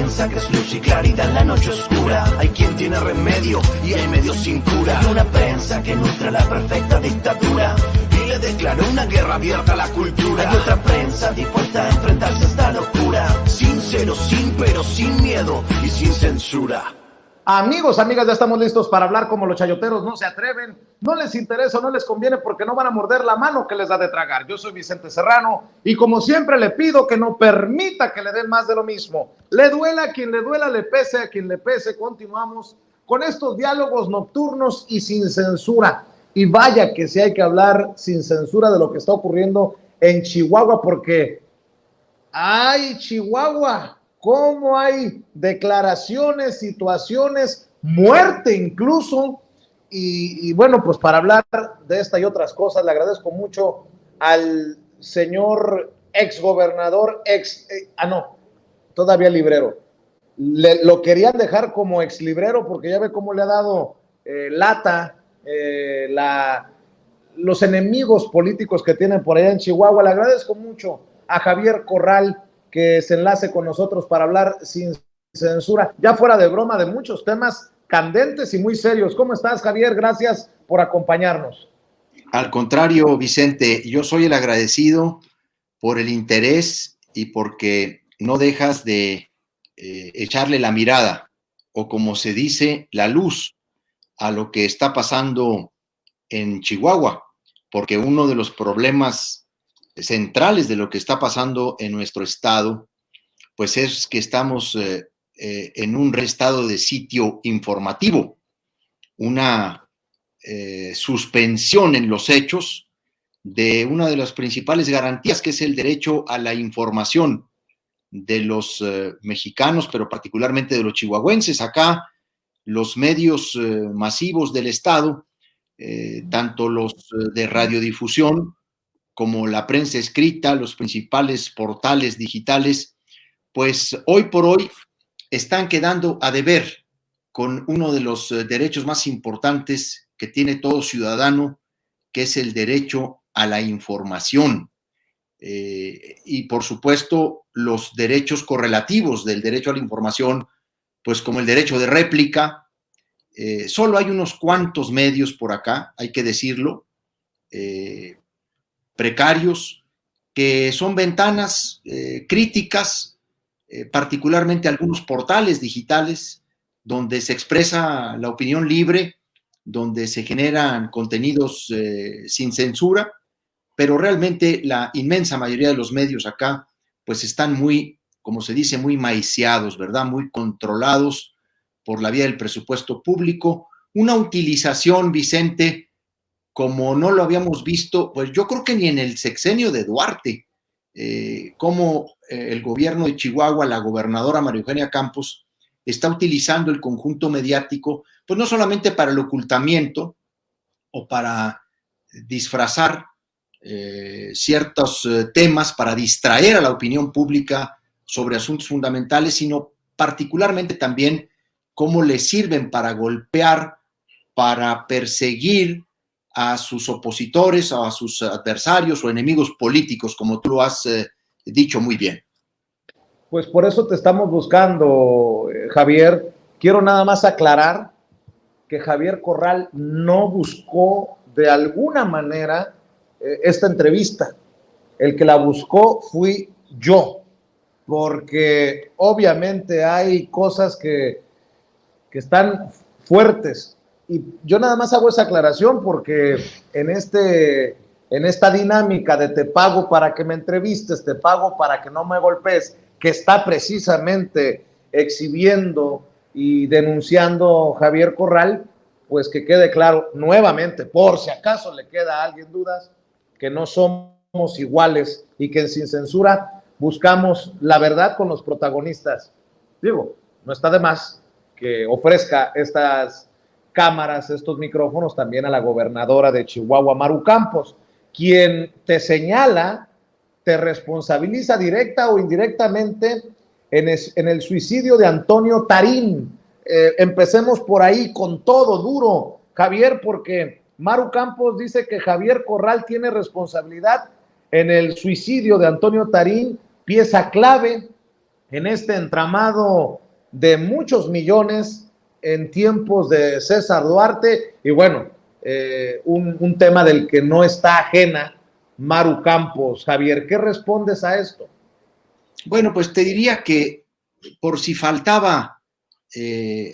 piensa que es luz y claridad en la noche oscura. Hay quien tiene remedio y hay medios sin cura. Hay una prensa que nutre la perfecta dictadura y le declaró una guerra abierta a la cultura. Hay otra prensa dispuesta a enfrentarse a esta locura, sincero, sin pero, sin miedo y sin censura. Amigos, amigas, ya estamos listos para hablar como los chayoteros no se atreven, no les interesa, no les conviene porque no van a morder la mano que les da de tragar. Yo soy Vicente Serrano y como siempre le pido que no permita que le den más de lo mismo. Le duela a quien le duela, le pese a quien le pese. Continuamos con estos diálogos nocturnos y sin censura. Y vaya que sí hay que hablar sin censura de lo que está ocurriendo en Chihuahua, porque ¡ay, Chihuahua! ¿Cómo hay declaraciones, situaciones, muerte incluso? Y bueno, pues para hablar de esta y otras cosas, le agradezco mucho al señor exgobernador, todavía librero. Lo querían dejar como exlibrero porque ya ve cómo le ha dado lata los enemigos políticos que tienen por allá en Chihuahua. Le agradezco mucho a Javier Corral que se enlace con nosotros para hablar sin censura, ya fuera de broma, de muchos temas candentes y muy serios. ¿Cómo estás, Javier? Gracias por acompañarnos. Al contrario, Vicente, yo soy el agradecido por el interés y porque no dejas de echarle la mirada, o como se dice, la luz a lo que está pasando en Chihuahua, porque uno de los problemas centrales de lo que está pasando en nuestro estado, pues es que estamos en un estado de sitio informativo, una suspensión en los hechos de una de las principales garantías, que es el derecho a la información de los mexicanos, pero particularmente de los chihuahuenses. Acá los medios masivos del estado, tanto los de radiodifusión como la prensa escrita, los principales portales digitales, pues hoy por hoy están quedando a deber con uno de los derechos más importantes que tiene todo ciudadano, que es el derecho a la información. Y por supuesto los derechos correlativos del derecho a la información, pues como el derecho de réplica. Solo hay unos cuantos medios por acá, hay que decirlo, precarios, que son ventanas críticas, particularmente algunos portales digitales donde se expresa la opinión libre, donde se generan contenidos sin censura, pero realmente la inmensa mayoría de los medios acá pues están muy, como se dice, muy maiciados, ¿verdad? Muy controlados por la vía del presupuesto público. Una utilización, Vicente, como no lo habíamos visto, pues yo creo que ni en el sexenio de Duarte, como el gobierno de Chihuahua, la gobernadora María Eugenia Campos, está utilizando el conjunto mediático, pues no solamente para el ocultamiento o para disfrazar ciertos temas, para distraer a la opinión pública sobre asuntos fundamentales, sino particularmente también cómo le sirven para golpear, para perseguir a sus opositores, a sus adversarios o enemigos políticos, como tú lo has dicho muy bien. Pues por eso te estamos buscando, Javier. Quiero nada más aclarar que Javier Corral no buscó de alguna manera esta entrevista. El que la buscó fui yo, porque obviamente hay cosas que están fuertes. Y yo nada más hago esa aclaración porque en esta dinámica de te pago para que me entrevistes, te pago para que no me golpees, que está precisamente exhibiendo y denunciando Javier Corral, pues que quede claro nuevamente, por si acaso le queda a alguien dudas, que no somos iguales y que en Sin Censura buscamos la verdad con los protagonistas. Digo, no está de más que ofrezca estas cámaras, estos micrófonos también a la gobernadora de Chihuahua, Maru Campos, quien te señala, te responsabiliza directa o indirectamente en el suicidio de Antonio Tarín. Empecemos por ahí con todo duro, Javier, porque Maru Campos dice que Javier Corral tiene responsabilidad en el suicidio de Antonio Tarín, pieza clave en este entramado de muchos millones en tiempos de César Duarte. Y bueno, un tema del que no está ajena Maru Campos. Javier, ¿qué respondes a esto? Bueno, pues te diría que por si faltaba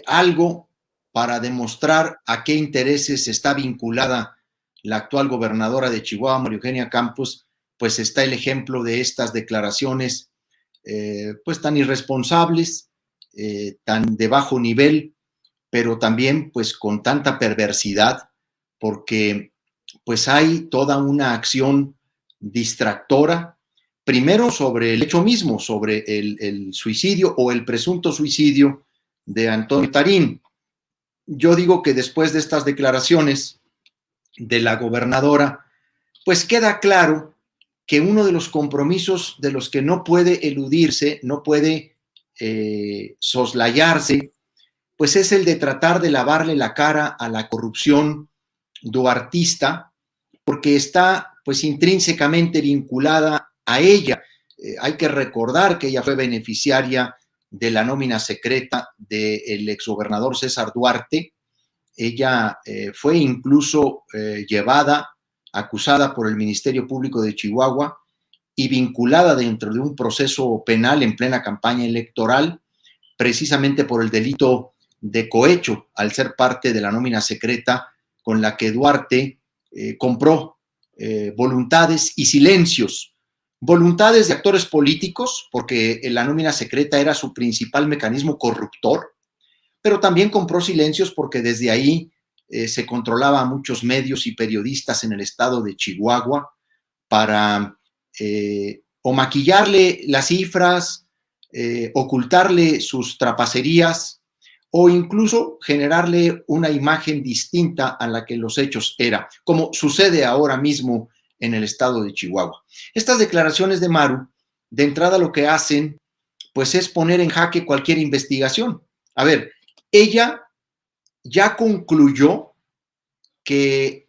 algo para demostrar a qué intereses está vinculada la actual gobernadora de Chihuahua, María Eugenia Campos, pues está el ejemplo de estas declaraciones pues tan irresponsables, tan de bajo nivel, pero también pues con tanta perversidad, porque pues hay toda una acción distractora, primero sobre el hecho mismo, sobre el suicidio o el presunto suicidio de Antonio Tarín. Yo digo que después de estas declaraciones de la gobernadora, pues queda claro que uno de los compromisos de los que no puede eludirse, no puede soslayarse, pues es el de tratar de lavarle la cara a la corrupción duartista, porque está pues intrínsecamente vinculada a ella. Hay que recordar que ella fue beneficiaria de la nómina secreta del exgobernador César Duarte. Ella fue incluso llevada, acusada por el Ministerio Público de Chihuahua y vinculada dentro de un proceso penal en plena campaña electoral, precisamente por el delito de cohecho, al ser parte de la nómina secreta con la que Duarte compró voluntades y silencios. Voluntades de actores políticos, porque la nómina secreta era su principal mecanismo corruptor, pero también compró silencios porque desde ahí se controlaba a muchos medios y periodistas en el estado de Chihuahua para o maquillarle las cifras, ocultarle sus trapacerías o incluso generarle una imagen distinta a la que los hechos eran, como sucede ahora mismo en el estado de Chihuahua. Estas declaraciones de Maru, de entrada lo que hacen, pues es poner en jaque cualquier investigación. A ver, ella ya concluyó que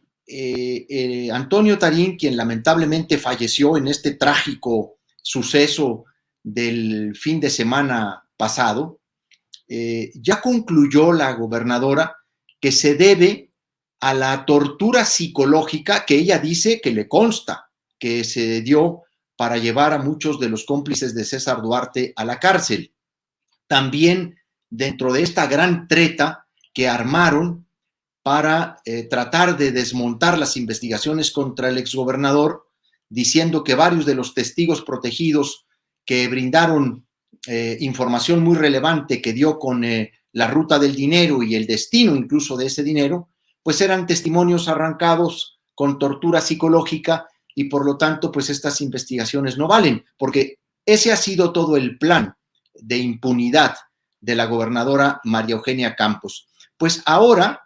Antonio Tarín, quien lamentablemente falleció en este trágico suceso del fin de semana pasado, ya concluyó la gobernadora que se debe a la tortura psicológica que ella dice que le consta, que se dio para llevar a muchos de los cómplices de César Duarte a la cárcel. También dentro de esta gran treta que armaron para tratar de desmontar las investigaciones contra el exgobernador, diciendo que varios de los testigos protegidos que brindaron información muy relevante que dio con la ruta del dinero y el destino incluso de ese dinero, pues eran testimonios arrancados con tortura psicológica y por lo tanto pues estas investigaciones no valen, porque ese ha sido todo el plan de impunidad de la gobernadora María Eugenia Campos. Pues ahora,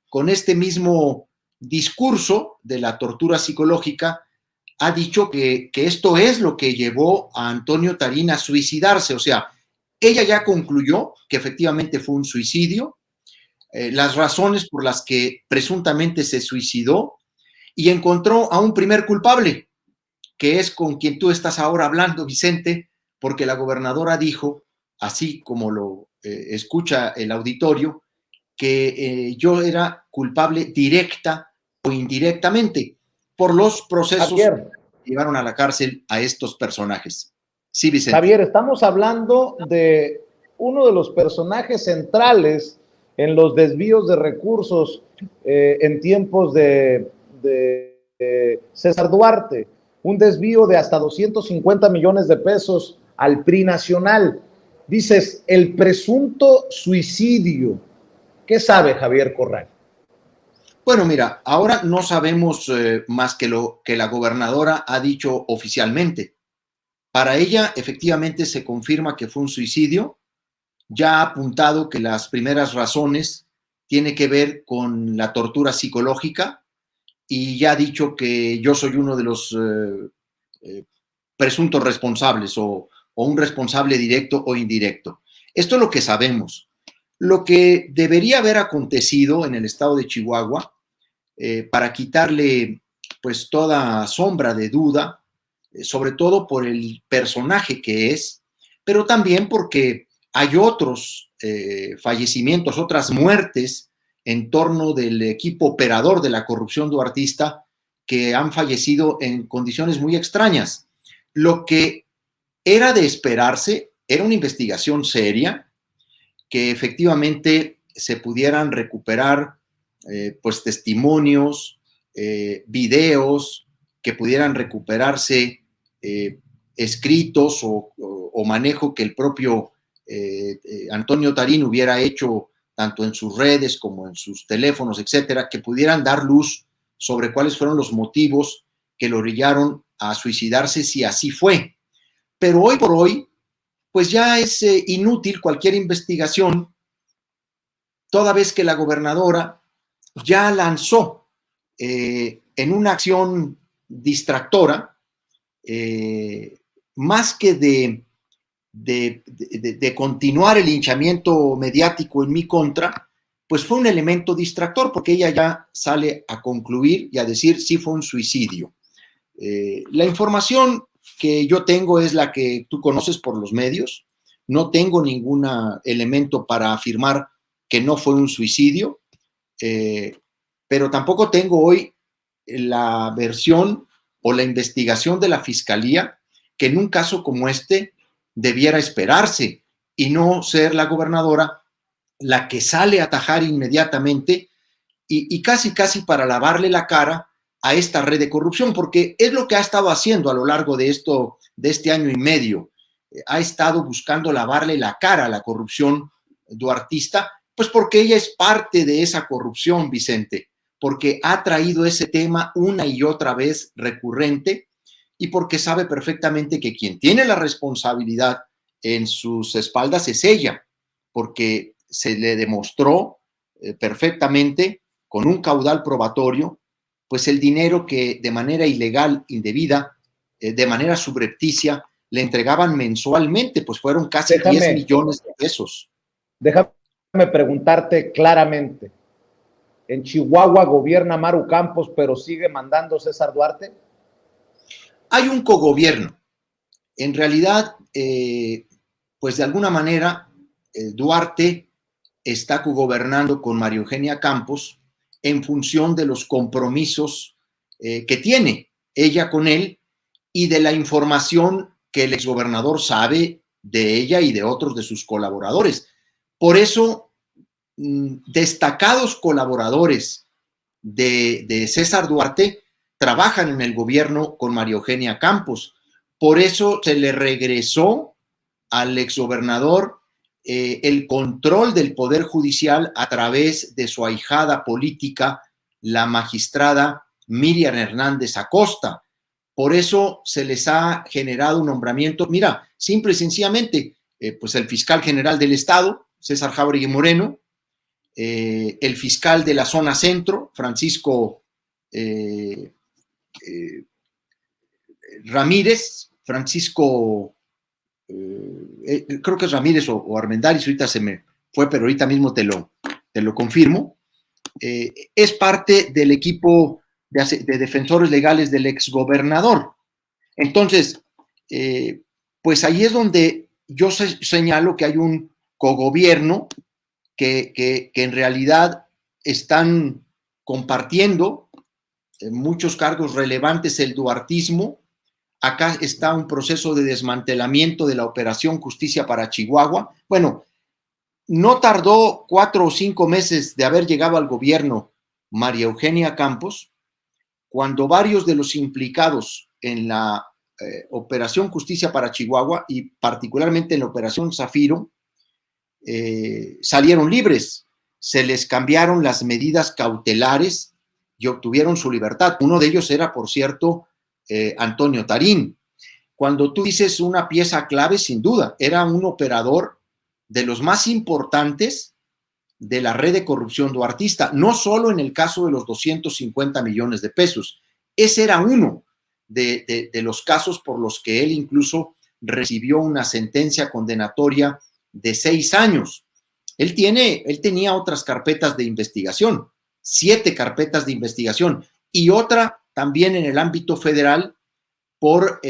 con este mismo discurso de la tortura psicológica, ha dicho que esto es lo que llevó a Antonio Tarín a suicidarse. O sea, ella ya concluyó que efectivamente fue un suicidio, las razones por las que presuntamente se suicidó y encontró a un primer culpable, que es con quien tú estás ahora hablando, Vicente, porque la gobernadora dijo, así como lo escucha el auditorio, que yo era culpable directa o indirectamente por los procesos Javier, que llevaron a la cárcel a estos personajes. Sí, Vicente. Javier, estamos hablando de uno de los personajes centrales en los desvíos de recursos en tiempos de César Duarte, un desvío de hasta 250 millones de pesos al PRI nacional. Dices, el presunto suicidio. ¿Qué sabe Javier Corral? Bueno, mira, ahora no sabemos más que lo que la gobernadora ha dicho oficialmente. Para ella, efectivamente, se confirma que fue un suicidio. Ya ha apuntado que las primeras razones tienen que ver con la tortura psicológica y ya ha dicho que yo soy uno de los presuntos responsables o un responsable directo o indirecto. Esto es lo que sabemos. Lo que debería haber acontecido en el estado de Chihuahua, para quitarle pues toda sombra de duda, sobre todo por el personaje que es, pero también porque hay otros fallecimientos, otras muertes en torno del equipo operador de la corrupción duartista que han fallecido en condiciones muy extrañas. Lo que era de esperarse era una investigación seria, que efectivamente se pudieran recuperar pues testimonios, videos, que pudieran recuperarse escritos o manejo que el propio Antonio Tarín hubiera hecho tanto en sus redes como en sus teléfonos, etcétera, que pudieran dar luz sobre cuáles fueron los motivos que lo orillaron a suicidarse, si así fue. Pero hoy por hoy, pues ya es inútil cualquier investigación, toda vez que la gobernadora ya lanzó en una acción distractora, más que de continuar el linchamiento mediático en mi contra, pues fue un elemento distractor, porque ella ya sale a concluir y a decir sí fue un suicidio. La información que yo tengo es la que tú conoces por los medios. No tengo ningún elemento para afirmar que no fue un suicidio, pero tampoco tengo hoy la versión o la investigación de la Fiscalía, que en un caso como este debiera esperarse y no ser la gobernadora la que sale a atajar inmediatamente y casi para lavarle la cara a esta red de corrupción, porque es lo que ha estado haciendo a lo largo de este año y medio. Ha estado buscando lavarle la cara a la corrupción duartista, pues porque ella es parte de esa corrupción, Vicente, porque ha traído ese tema una y otra vez recurrente y porque sabe perfectamente que quien tiene la responsabilidad en sus espaldas es ella, porque se le demostró perfectamente con un caudal probatorio, pues el dinero que de manera ilegal, indebida, de manera subrepticia, le entregaban mensualmente, pues fueron casi 10 millones de pesos. Déjame preguntarte claramente, ¿en Chihuahua gobierna Maru Campos, pero sigue mandando César Duarte? Hay un cogobierno. En realidad, pues de alguna manera, Duarte está cogobernando con María Eugenia Campos en función de los compromisos que tiene ella con él y de la información que el exgobernador sabe de ella y de otros de sus colaboradores. Por eso, destacados colaboradores de César Duarte trabajan en el gobierno con María Eugenia Campos. Por eso se le regresó al exgobernador el control del Poder Judicial a través de su ahijada política, la magistrada Miriam Hernández Acosta. Por eso se les ha generado un nombramiento, mira, simple y sencillamente, pues el fiscal general del Estado, César Jáuregui Moreno, el fiscal de la zona centro, Francisco Ramírez, creo que es Ramírez o Armendáriz, ahorita se me fue, pero ahorita mismo te lo confirmo, es parte del equipo de defensores legales del exgobernador. Entonces, pues ahí es donde yo señalo que hay un cogobierno que en realidad están compartiendo muchos cargos relevantes el duartismo. Acá está un proceso de desmantelamiento de la Operación Justicia para Chihuahua. Bueno, no tardó 4 o 5 meses de haber llegado al gobierno María Eugenia Campos, cuando varios de los implicados en la Operación Justicia para Chihuahua y particularmente en la Operación Zafiro salieron libres. Se les cambiaron las medidas cautelares y obtuvieron su libertad. Uno de ellos era, por cierto, Antonio Tarín. Cuando tú dices una pieza clave, sin duda, era un operador de los más importantes de la red de corrupción duartista, no solo en el caso de los 250 millones de pesos. Ese era uno de los casos por los que él incluso recibió una sentencia condenatoria de 6 años. Él tenía otras carpetas de investigación, 7 carpetas de investigación y otra también en el ámbito federal por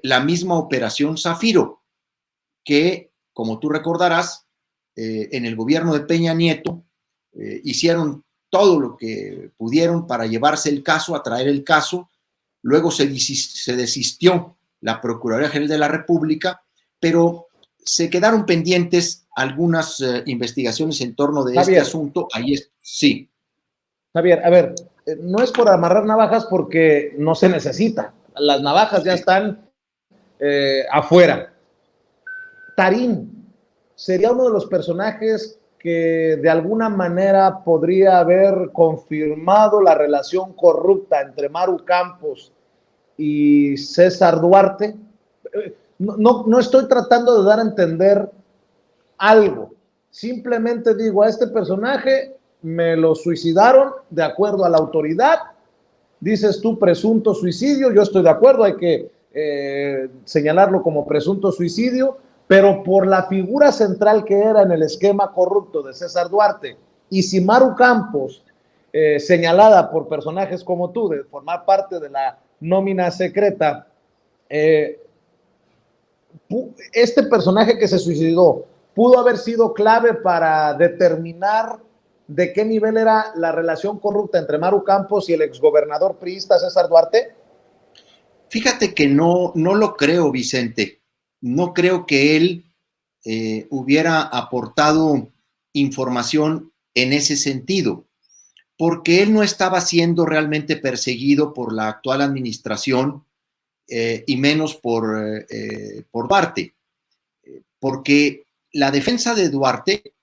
la misma Operación Zafiro. que, como tú recordarás, en el gobierno de Peña Nieto hicieron todo lo que pudieron para llevarse el caso, atraer el caso. Luego se desistió la Procuraduría General de la República, pero se quedaron pendientes algunas investigaciones en torno de Javier, este asunto. Ahí es, sí. Javier, a ver, no es por amarrar navajas porque no se necesita. Las navajas ya están afuera. Tarín sería uno de los personajes que de alguna manera podría haber confirmado la relación corrupta entre Maru Campos y César Duarte. No estoy tratando de dar a entender algo. Simplemente digo, a este personaje me lo suicidaron de acuerdo a la autoridad. Dices tú presunto suicidio, yo estoy de acuerdo, hay que señalarlo como presunto suicidio, pero por la figura central que era en el esquema corrupto de César Duarte, y si Maru Campos, señalada por personajes como tú, de formar parte de la nómina secreta, este personaje que se suicidó, ¿pudo haber sido clave para determinar de qué nivel era la relación corrupta entre Maru Campos y el exgobernador priista César Duarte? Fíjate que no lo creo, Vicente. No creo que él hubiera aportado información en ese sentido, porque él no estaba siendo realmente perseguido por la actual administración y menos por Duarte, porque la defensa de Duarte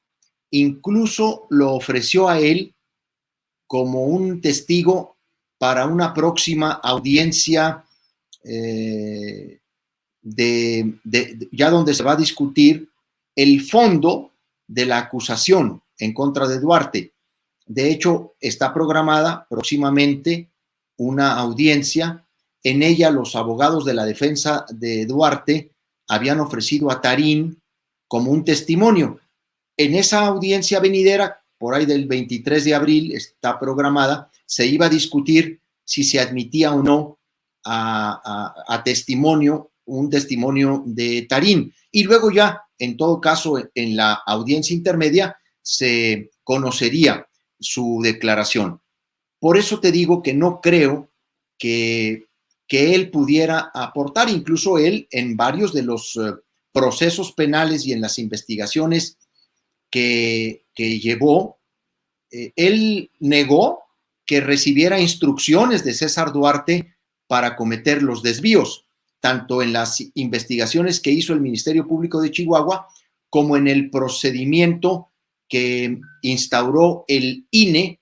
incluso lo ofreció a él como un testigo para una próxima audiencia ya donde se va a discutir el fondo de la acusación en contra de Duarte. De hecho, está programada próximamente una audiencia. En ella, los abogados de la defensa de Duarte habían ofrecido a Tarín como un testimonio. En esa audiencia venidera, por ahí del 23 de abril, está programada, se iba a discutir si se admitía o no a testimonio, un testimonio de Tarín. Y luego ya, en todo caso, en la audiencia intermedia, se conocería su declaración. Por eso te digo que no creo que él pudiera aportar, incluso él en varios de los procesos penales y en las investigaciones que llevó, él negó que recibiera instrucciones de César Duarte para cometer los desvíos, tanto en las investigaciones que hizo el Ministerio Público de Chihuahua como en el procedimiento que instauró el INE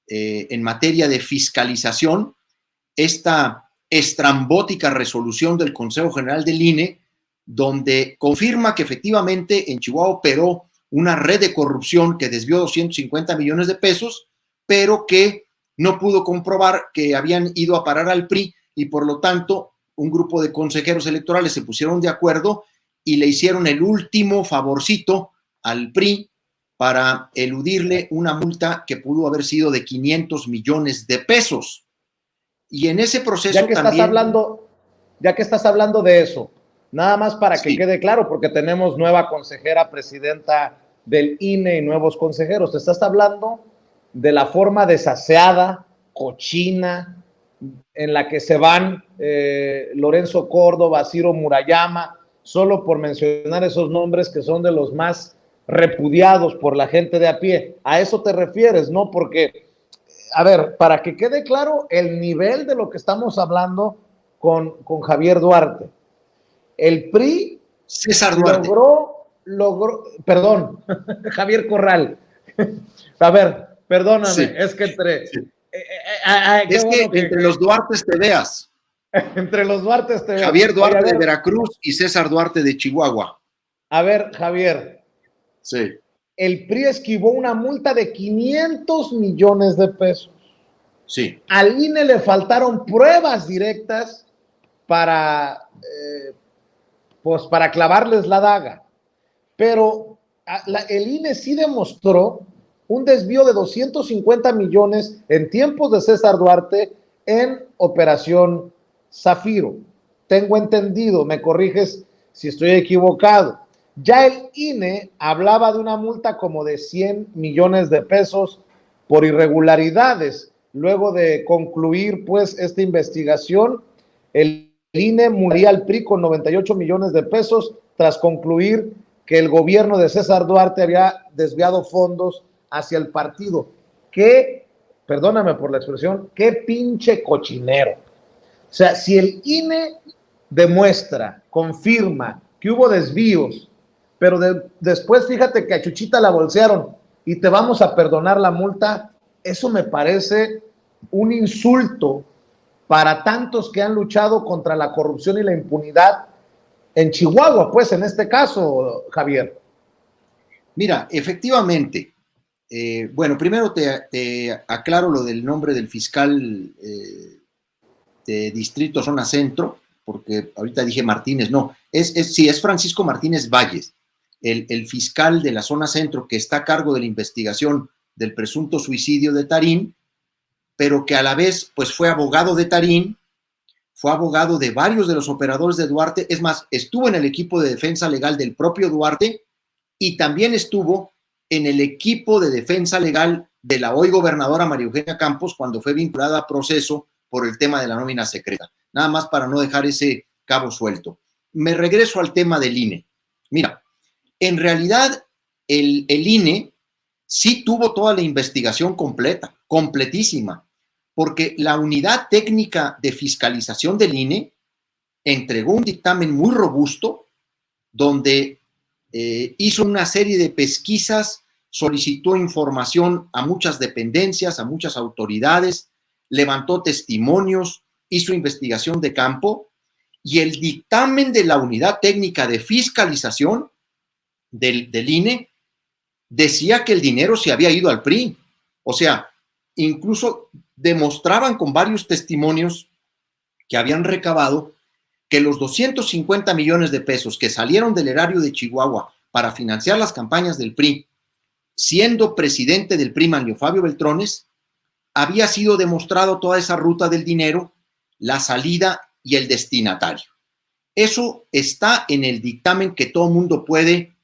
en materia de fiscalización, esta estrambótica resolución del Consejo General del INE, donde confirma que efectivamente en Chihuahua operó una red de corrupción que desvió 250 millones de pesos, pero que no pudo comprobar que habían ido a parar al PRI y por lo tanto un grupo de consejeros electorales se pusieron de acuerdo y le hicieron el último favorcito al PRI para eludirle una multa que pudo haber sido de 500 millones de pesos. Y en ese proceso ya que estás hablando de eso, nada más para que quede claro, porque tenemos nueva consejera presidenta del INE y nuevos consejeros. Te estás hablando de la forma desaseada, cochina, en la que se van Lorenzo Córdoba, Ciro Murayama, solo por mencionar esos nombres que son de los más repudiados por la gente de a pie. A eso te refieres, ¿no? Porque, a ver, para que quede claro el nivel de lo que estamos hablando con Javier Duarte. El PRI César Duarte logró, perdón, Javier Corral. A ver, perdóname, sí. Es que entre... Sí. Es bueno que entre los Duartes te veas. Entre los Duartes te veas. Javier Duarte de Veracruz y César Duarte de Chihuahua. A ver, Javier. Sí. El PRI esquivó una multa de 500 millones de pesos. Sí. Al INE le faltaron pruebas directas para clavarles la daga. Pero el INE sí demostró un desvío de 250 millones en tiempos de César Duarte en Operación Zafiro. Tengo entendido, me corriges si estoy equivocado. Ya el INE hablaba de una multa como de 100 millones de pesos por irregularidades. Luego de concluir pues esta investigación, el INE multaría al PRI con 98 millones de pesos tras concluir que el gobierno de César Duarte había desviado fondos hacia el partido. ¿Qué? Perdóname por la expresión, qué pinche cochinero. O sea, si el INE demuestra, confirma que hubo desvíos, pero después fíjate que a Chuchita la bolsearon y te vamos a perdonar la multa, eso me parece un insulto para tantos que han luchado contra la corrupción y la impunidad en Chihuahua, pues en este caso, Javier. Mira, efectivamente, bueno, primero te aclaro lo del nombre del fiscal de Distrito Zona Centro, porque ahorita dije Martínez, no, sí, es Francisco Martínez Valles, el fiscal de la Zona Centro que está a cargo de la investigación del presunto suicidio de Tarín, pero que a la vez pues fue abogado de Tarín, fue abogado de varios de los operadores de Duarte, es más, estuvo en el equipo de defensa legal del propio Duarte y también estuvo en el equipo de defensa legal de la hoy gobernadora María Eugenia Campos cuando fue vinculada a proceso por el tema de la nómina secreta. Nada más para no dejar ese cabo suelto. Me regreso al tema del INE. Mira, en realidad el INE sí tuvo toda la investigación completa, completísima, porque la unidad técnica de fiscalización del INE entregó un dictamen muy robusto donde hizo una serie de pesquisas, solicitó información a muchas dependencias, a muchas autoridades, levantó testimonios, hizo investigación de campo y el dictamen de la unidad técnica de fiscalización del INE decía que el dinero se había ido al PRI. O sea, incluso demostraban con varios testimonios que habían recabado que los 250 millones de pesos que salieron del erario de Chihuahua para financiar las campañas del PRI, siendo presidente del PRI Manlio Fabio Beltrones, había sido demostrado toda esa ruta del dinero, la salida y el destinatario. Eso está en el dictamen que todo mundo puede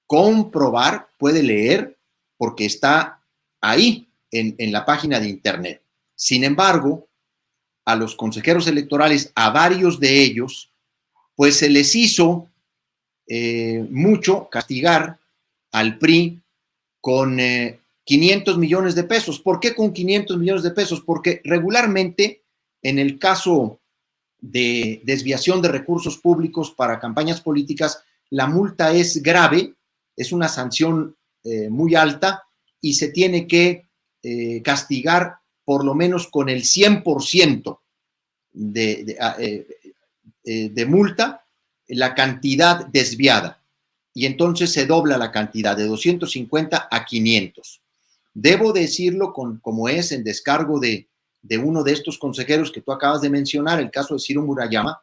comprobar, puede leer, porque está ahí en la página de internet. Sin embargo, a los consejeros electorales, a varios de ellos, pues se les hizo mucho castigar al PRI con 500 millones de pesos. ¿Por qué con 500 millones de pesos? Porque regularmente en el caso de desviación de recursos públicos para campañas políticas, la multa es grave, es una sanción muy alta y se tiene que castigar por lo menos con el 100% de multa la cantidad desviada. Y entonces se dobla la cantidad de 250 a 500. Debo decirlo como es en descargo de uno de estos consejeros que tú acabas de mencionar, el caso de Ciro Murayama.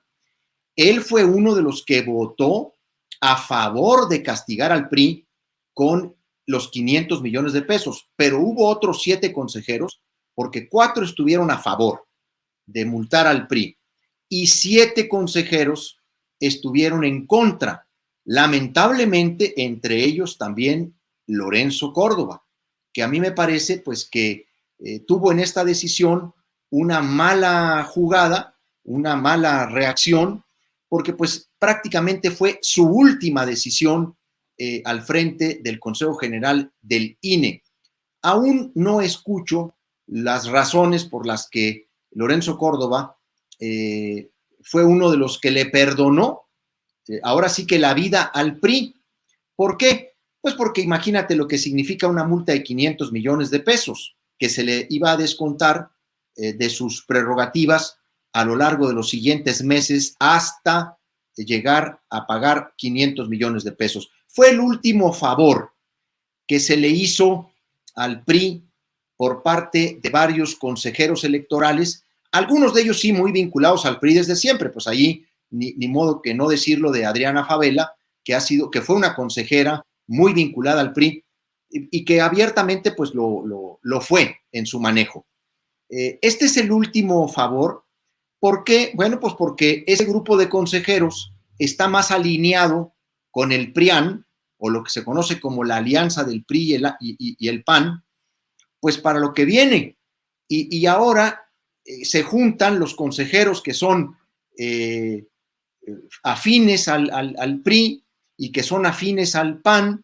Él fue uno de los que votó a favor de castigar al PRI con los 500 millones de pesos, pero hubo otros 7 consejeros, porque 4 estuvieron a favor de multar al PRI y 7 consejeros estuvieron en contra. Lamentablemente, entre ellos también Lorenzo Córdoba, que a mí me parece pues que tuvo en esta decisión una mala jugada, una mala reacción, porque pues prácticamente fue su última decisión al frente del Consejo General del INE. Aún no escucho las razones por las que Lorenzo Córdoba fue uno de los que le perdonó ahora sí que la vida al PRI. ¿Por qué? Pues porque imagínate lo que significa una multa de 500 millones de pesos que se le iba a descontar de sus prerrogativas a lo largo de los siguientes meses hasta llegar a pagar 500 millones de pesos. Fue el último favor que se le hizo al PRI por parte de varios consejeros electorales, algunos de ellos sí muy vinculados al PRI desde siempre, pues ahí ni modo que no decirlo de Adriana Favela, que fue una consejera muy vinculada al PRI y que abiertamente pues lo fue en su manejo. Este es el último favor. ¿Por qué? Bueno, pues porque ese grupo de consejeros está más alineado con el PRIAN o lo que se conoce como la alianza del PRI y el PAN, pues para lo que viene. Y ahora se juntan los consejeros que son afines al PRI y que son afines al PAN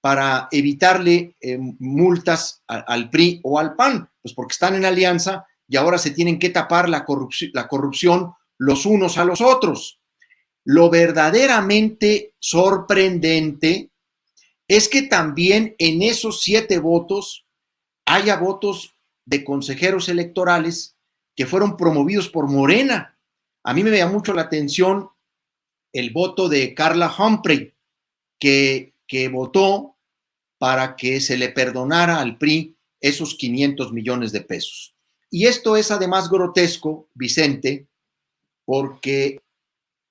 para evitarle multas al PRI o al PAN, pues porque están en alianza y ahora se tienen que tapar la corrupción los unos a los otros. Lo verdaderamente sorprendente es que también en esos 7 votos haya votos de consejeros electorales que fueron promovidos por Morena. A mí me llama mucho la atención el voto de Carla Humphrey, que votó para que se le perdonara al PRI esos 500 millones de pesos. Y esto es además grotesco, Vicente, porque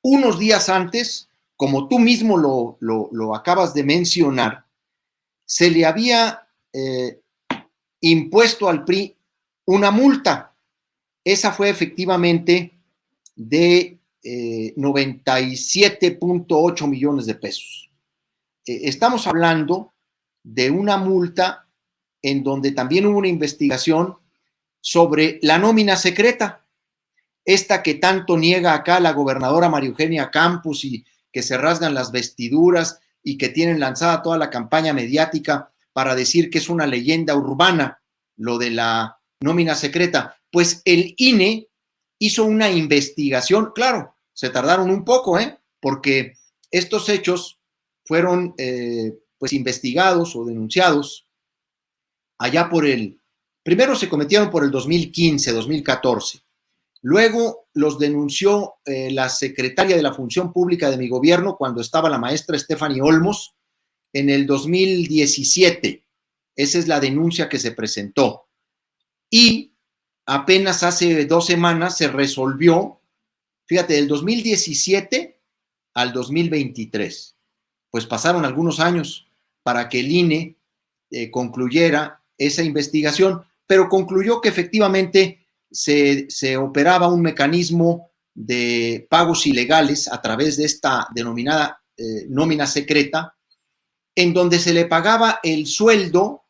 unos días antes, como tú mismo lo acabas de mencionar, se le había impuesto al PRI una multa. Esa fue efectivamente de 97.8 millones de pesos. Estamos hablando de una multa en donde también hubo una investigación sobre la nómina secreta, esta que tanto niega acá la gobernadora María Eugenia Campos y que se rasgan las vestiduras y que tienen lanzada toda la campaña mediática para decir que es una leyenda urbana lo de la nómina secreta. Pues el INE hizo una investigación, claro, se tardaron un poco, porque estos hechos fueron pues investigados o denunciados allá primero se cometieron por el 2015, 2014. Luego los denunció la secretaria de la Función Pública de mi gobierno cuando estaba la maestra Stephanie Olmos en el 2017. Esa es la denuncia que se presentó. Y apenas hace 2 semanas se resolvió, fíjate, del 2017 al 2023. Pues pasaron algunos años para que el INE concluyera esa investigación, pero concluyó que efectivamente se operaba un mecanismo de pagos ilegales a través de esta denominada nómina secreta, en donde se le pagaba el sueldo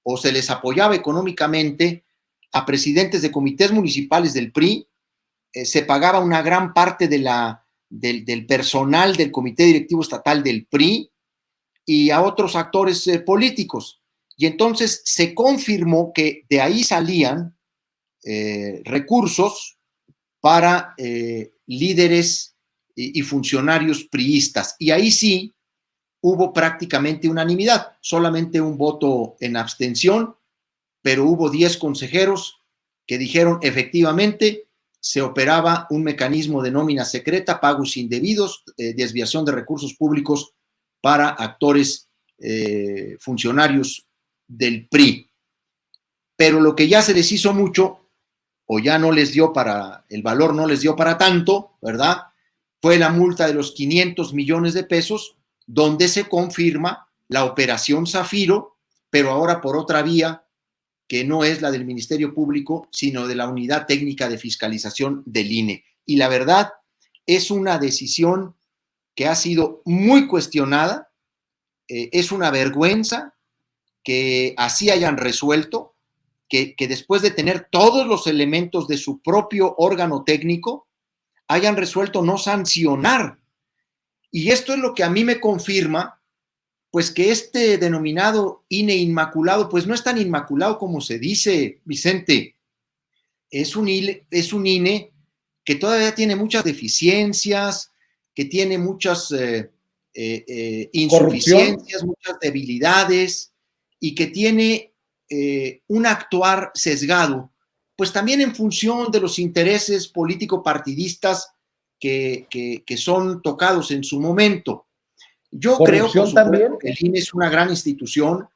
o se les apoyaba económicamente a presidentes de comités municipales del PRI, se pagaba una gran parte del personal del comité directivo estatal del PRI y a otros actores políticos. Y entonces se confirmó que de ahí salían recursos para líderes y funcionarios priistas. Y ahí sí hubo prácticamente unanimidad, solamente un voto en abstención, pero hubo 10 consejeros que dijeron efectivamente se operaba un mecanismo de nómina secreta, pagos indebidos, desviación de recursos públicos para actores funcionarios del PRI. Pero lo que ya se les hizo mucho, o ya no les dio el valor no les dio para tanto, ¿verdad? Fue la multa de los 500 millones de pesos, donde se confirma la operación Zafiro, pero ahora por otra vía, que no es la del Ministerio Público, sino de la Unidad Técnica de Fiscalización del INE. Y la verdad, es una decisión que ha sido muy cuestionada, es una vergüenza que así hayan resuelto, que después de tener todos los elementos de su propio órgano técnico, hayan resuelto no sancionar. Y esto es lo que a mí me confirma, pues que este denominado INE inmaculado, pues no es tan inmaculado como se dice, Vicente. Es un INE que todavía tiene muchas deficiencias, que tiene muchas insuficiencias, muchas debilidades, y que tiene un actuar sesgado, pues también en función de los intereses político-partidistas que son tocados en su momento. Yo creo, por supuesto, también que el INE es una gran institución,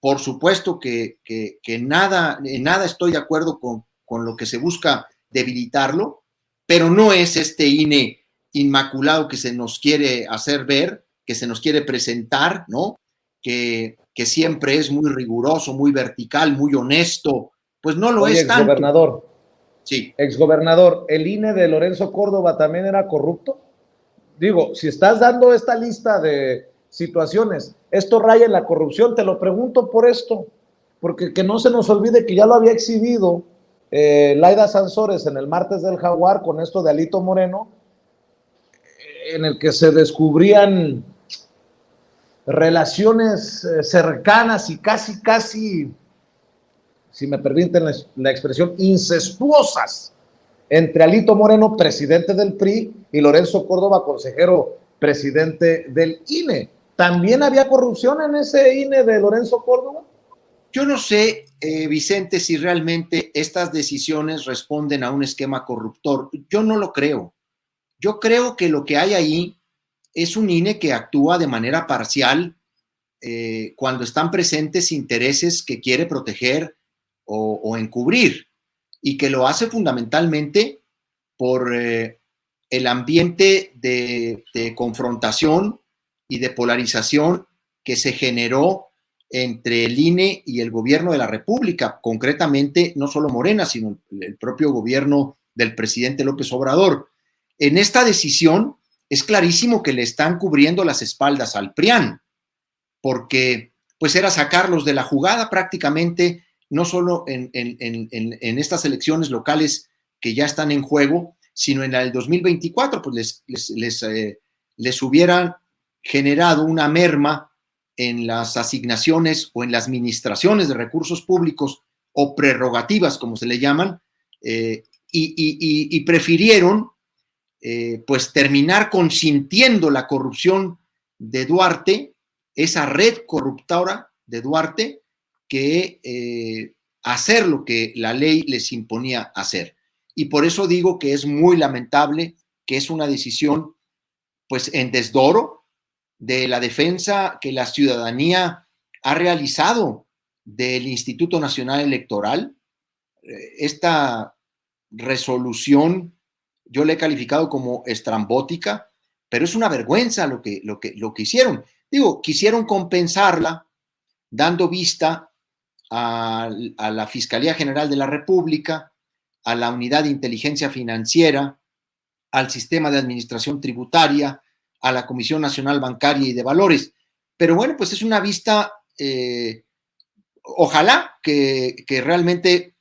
por supuesto que en nada estoy de acuerdo con lo que se busca debilitarlo, pero no es este INE inmaculado que se nos quiere hacer ver, que se nos quiere presentar, ¿no? Que siempre es muy riguroso, muy vertical, muy honesto, pues no lo es tanto. Exgobernador. Sí. Exgobernador, ¿el INE de Lorenzo Córdoba también era corrupto? Digo, si estás dando esta lista de situaciones. Esto raya en la corrupción, te lo pregunto por esto, porque que no se nos olvide que ya lo había exhibido Laida Sansores en el martes del Jaguar con esto de Alito Moreno, en el que se descubrían relaciones cercanas y casi, si me permiten la expresión, incestuosas entre Alito Moreno, presidente del PRI, y Lorenzo Córdoba, consejero presidente del INE. ¿También había corrupción en ese INE de Lorenzo Córdoba? Yo no sé, Vicente, si realmente estas decisiones responden a un esquema corruptor. Yo no lo creo. Yo creo que lo que hay ahí es un INE que actúa de manera parcial cuando están presentes intereses que quiere proteger o encubrir, y que lo hace fundamentalmente por el ambiente de confrontación y de polarización que se generó entre el INE y el gobierno de la República, concretamente no solo Morena, sino el propio gobierno del presidente López Obrador. En esta decisión es clarísimo que le están cubriendo las espaldas al PRIAN, porque pues era sacarlos de la jugada prácticamente, no solo en estas elecciones locales que ya están en juego, sino en la del 2024, pues les hubieran generado una merma en las asignaciones o en las administraciones de recursos públicos o prerrogativas, como se le llaman, y prefirieron pues terminar consintiendo la corrupción de Duarte, esa red corruptora de Duarte, que hacer lo que la ley les imponía hacer. Y por eso digo que es muy lamentable, que es una decisión pues en desdoro de la defensa que la ciudadanía ha realizado del Instituto Nacional Electoral. Esta resolución yo la he calificado como estrambótica, pero es una vergüenza lo que hicieron. Digo, quisieron compensarla dando vista a la Fiscalía General de la República, a la Unidad de Inteligencia Financiera, al Sistema de Administración Tributaria, a la Comisión Nacional Bancaria y de Valores. Pero bueno, pues es una vista, ojalá que realmente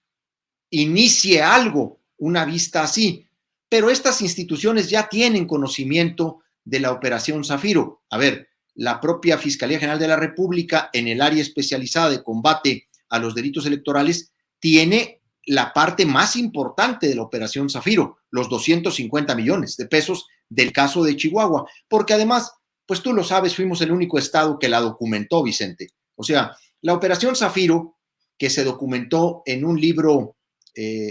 inicie algo, una vista así. Pero estas instituciones ya tienen conocimiento de la Operación Zafiro. A ver, la propia Fiscalía General de la República, en el área especializada de combate a los delitos electorales, tiene la parte más importante de la Operación Zafiro, los 250 millones de pesos del caso de Chihuahua, porque además, pues tú lo sabes, fuimos el único estado que la documentó, Vicente. O sea, la Operación Zafiro, que se documentó en un libro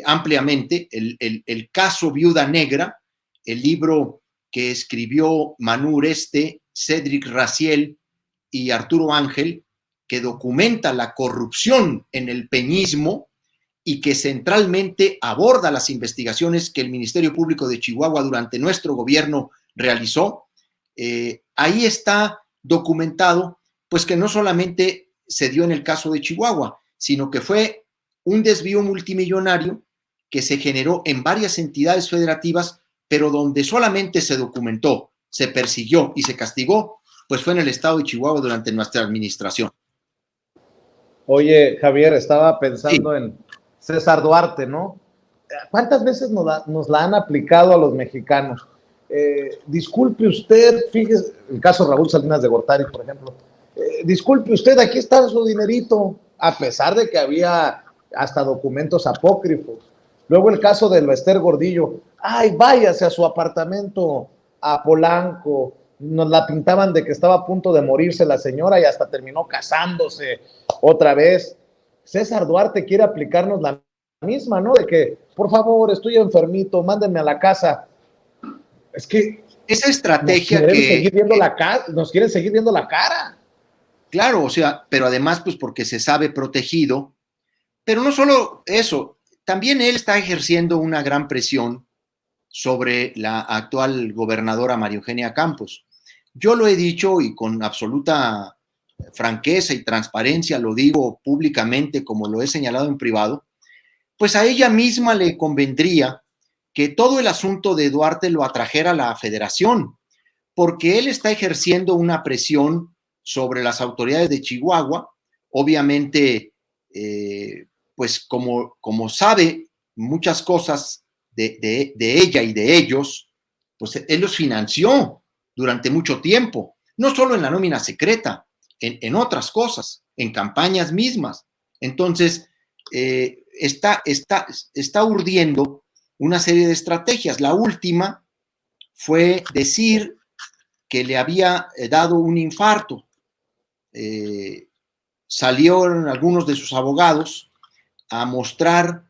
ampliamente, el caso Viuda Negra, el libro que escribió Manu Ureste, Cédric Raciel y Arturo Ángel, que documenta la corrupción en el peñismo y que centralmente aborda las investigaciones que el Ministerio Público de Chihuahua durante nuestro gobierno realizó. Ahí está documentado, pues que no solamente se dio en el caso de Chihuahua, sino que fue un desvío multimillonario que se generó en varias entidades federativas, pero donde solamente se documentó, se persiguió y se castigó, pues fue en el estado de Chihuahua durante nuestra administración. Oye, Javier, estaba pensando en César Duarte, ¿no? ¿Cuántas veces nos la han aplicado a los mexicanos? Disculpe usted, fíjese, el caso Raúl Salinas de Gortari, por ejemplo, disculpe usted, aquí está su dinerito, a pesar de que había hasta documentos apócrifos. Luego el caso de Bester Gordillo, ay, váyase a su apartamento a Polanco, nos la pintaban de que estaba a punto de morirse la señora y hasta terminó casándose otra vez. César Duarte quiere aplicarnos la misma, ¿no? De que, por favor, estoy enfermito, mándenme a la casa. Es que esa estrategia nos quieren seguir viendo la cara. Claro, o sea, pero además, pues porque se sabe protegido. Pero no solo eso, también él está ejerciendo una gran presión sobre la actual gobernadora María Eugenia Campos. Yo lo he dicho y con absoluta franqueza y transparencia, lo digo públicamente como lo he señalado en privado, pues a ella misma le convendría que todo el asunto de Duarte lo atrajera a la federación, porque él está ejerciendo una presión sobre las autoridades de Chihuahua, obviamente, pues como sabe muchas cosas de ella y de ellos, pues él los financió durante mucho tiempo, no solo en la nómina secreta, en otras cosas, en campañas mismas. Entonces, está urdiendo una serie de estrategias. La última fue decir que le había dado un infarto. Salieron algunos de sus abogados a mostrar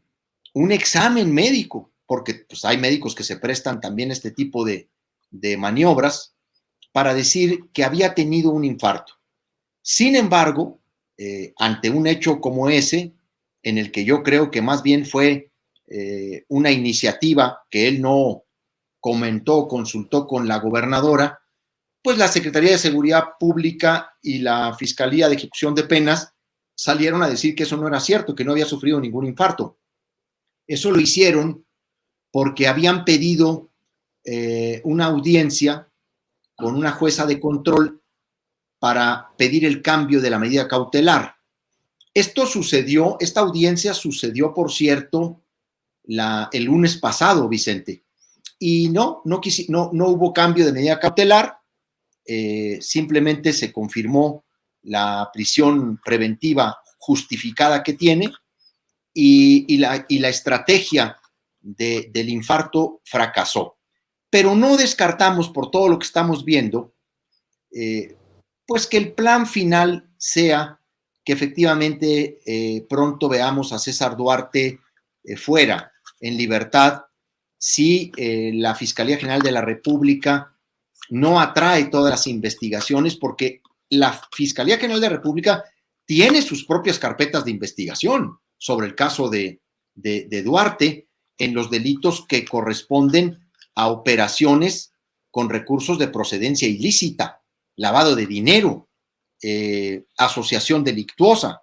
un examen médico, porque pues, hay médicos que se prestan también a este tipo de maniobras, para decir que había tenido un infarto. Sin embargo, ante un hecho como ese, en el que yo creo que más bien fue una iniciativa que él no comentó, consultó con la gobernadora, pues la Secretaría de Seguridad Pública y la Fiscalía de Ejecución de Penas salieron a decir que eso no era cierto, que no había sufrido ningún infarto. Eso lo hicieron porque habían pedido una audiencia con una jueza de control para pedir el cambio de la medida cautelar. Esta audiencia sucedió, por cierto, el lunes pasado, Vicente, y no hubo cambio de medida cautelar, simplemente se confirmó la prisión preventiva justificada que tiene y la estrategia del infarto fracasó. Pero no descartamos, por todo lo que estamos viendo, pues que el plan final sea que efectivamente pronto veamos a César Duarte fuera, en libertad, si la Fiscalía General de la República no atrae todas las investigaciones, porque la Fiscalía General de la República tiene sus propias carpetas de investigación sobre el caso de Duarte en los delitos que corresponden a operaciones con recursos de procedencia ilícita, lavado de dinero, asociación delictuosa.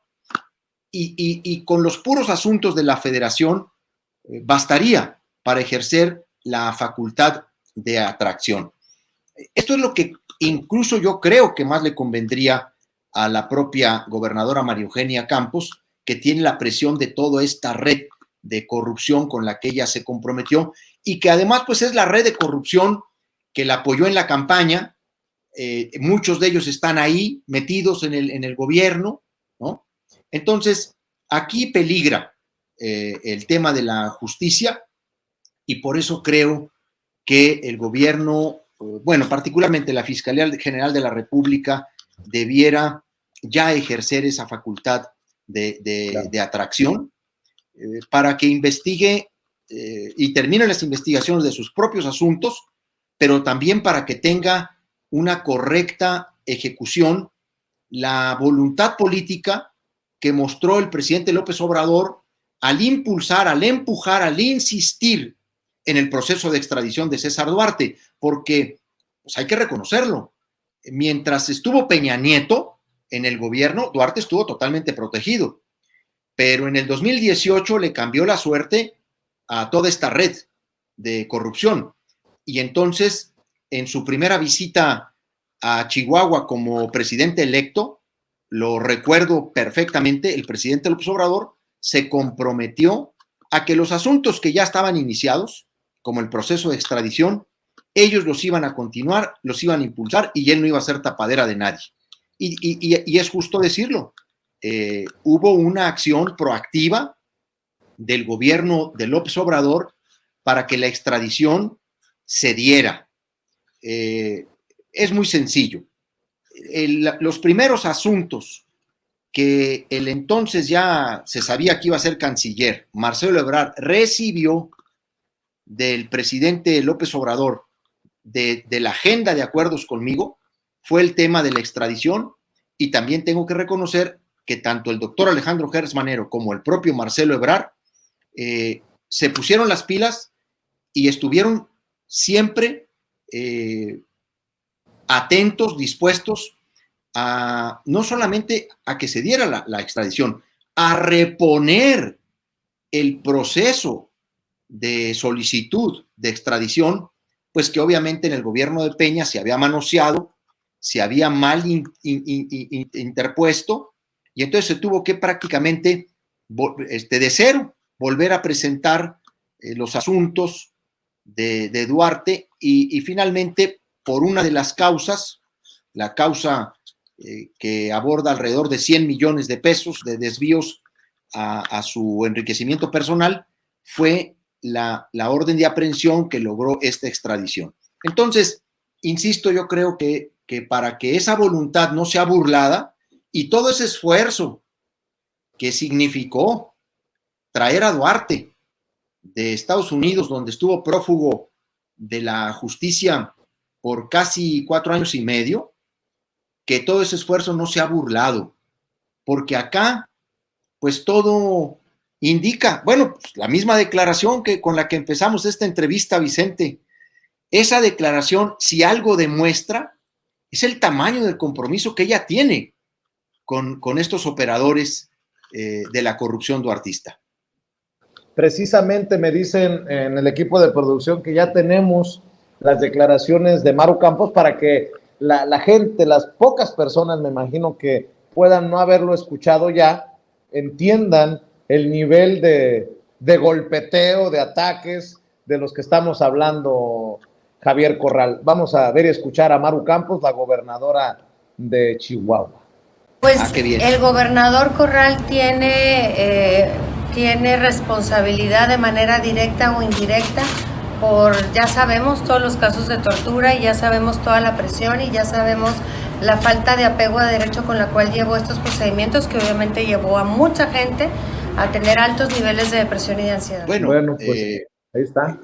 Y con los puros asuntos de la Federación bastaría para ejercer la facultad de atracción. Esto es lo que incluso yo creo que más le convendría a la propia gobernadora María Eugenia Campos, que tiene la presión de toda esta red de corrupción con la que ella se comprometió y que además pues es la red de corrupción que la apoyó en la campaña. Muchos de ellos están ahí metidos en el gobierno, ¿no? Entonces, aquí peligra el tema de la justicia y por eso creo que el gobierno, bueno, particularmente la Fiscalía General de la República, debiera ya ejercer esa facultad de atracción para que investigue y termine las investigaciones de sus propios asuntos, pero también para que tenga una correcta ejecución la voluntad política que mostró el presidente López Obrador al impulsar, al empujar, al insistir en el proceso de extradición de César Duarte, porque pues hay que reconocerlo, mientras estuvo Peña Nieto en el gobierno, Duarte estuvo totalmente protegido, pero en el 2018 le cambió la suerte a toda esta red de corrupción, y entonces en su primera visita a Chihuahua como presidente electo, lo recuerdo perfectamente, el presidente López Obrador se comprometió a que los asuntos que ya estaban iniciados, como el proceso de extradición, ellos los iban a continuar, los iban a impulsar y él no iba a ser tapadera de nadie. Y es justo decirlo, hubo una acción proactiva del gobierno de López Obrador para que la extradición se diera. Es muy sencillo. Los primeros asuntos que el entonces ya se sabía que iba a ser canciller, Marcelo Ebrard, recibió del presidente López Obrador de la agenda de acuerdos conmigo, fue el tema de la extradición, y también tengo que reconocer que tanto el doctor Alejandro Gertz Manero como el propio Marcelo Ebrard se pusieron las pilas y estuvieron siempre atentos, dispuestos a no solamente a que se diera la extradición, a reponer el proceso de solicitud de extradición pues que obviamente en el gobierno de Peña se había manoseado, se había mal interpuesto, y entonces se tuvo que prácticamente de cero volver a presentar los asuntos de Duarte, y finalmente, por una de las causas, la causa que aborda alrededor de 100 millones de pesos de desvíos a su enriquecimiento personal, fue la orden de aprehensión que logró esta extradición. Entonces, insisto, yo creo que para que esa voluntad no sea burlada, y todo ese esfuerzo que significó traer a Duarte de Estados Unidos, donde estuvo prófugo de la justicia por casi 4 años y medio, que todo ese esfuerzo no se ha burlado, porque acá, pues todo indica, bueno, pues la misma declaración con la que empezamos esta entrevista, Vicente. Esa declaración, si algo demuestra, es el tamaño del compromiso que ella tiene con estos operadores de la corrupción duartista. Precisamente me dicen en el equipo de producción que ya tenemos las declaraciones de Maru Campos para que la gente, las pocas personas, me imagino que puedan no haberlo escuchado ya, entiendan el nivel de golpeteo, de ataques de los que estamos hablando, Javier Corral. Vamos a ver y escuchar a Maru Campos, la gobernadora de Chihuahua. Pues el gobernador Corral tiene responsabilidad de manera directa o indirecta por, ya sabemos, todos los casos de tortura, y ya sabemos toda la presión, y ya sabemos la falta de apego a derecho con la cual llevó estos procedimientos, que obviamente llevó a mucha gente a tener altos niveles de depresión y de ansiedad. Bueno, pues ahí está.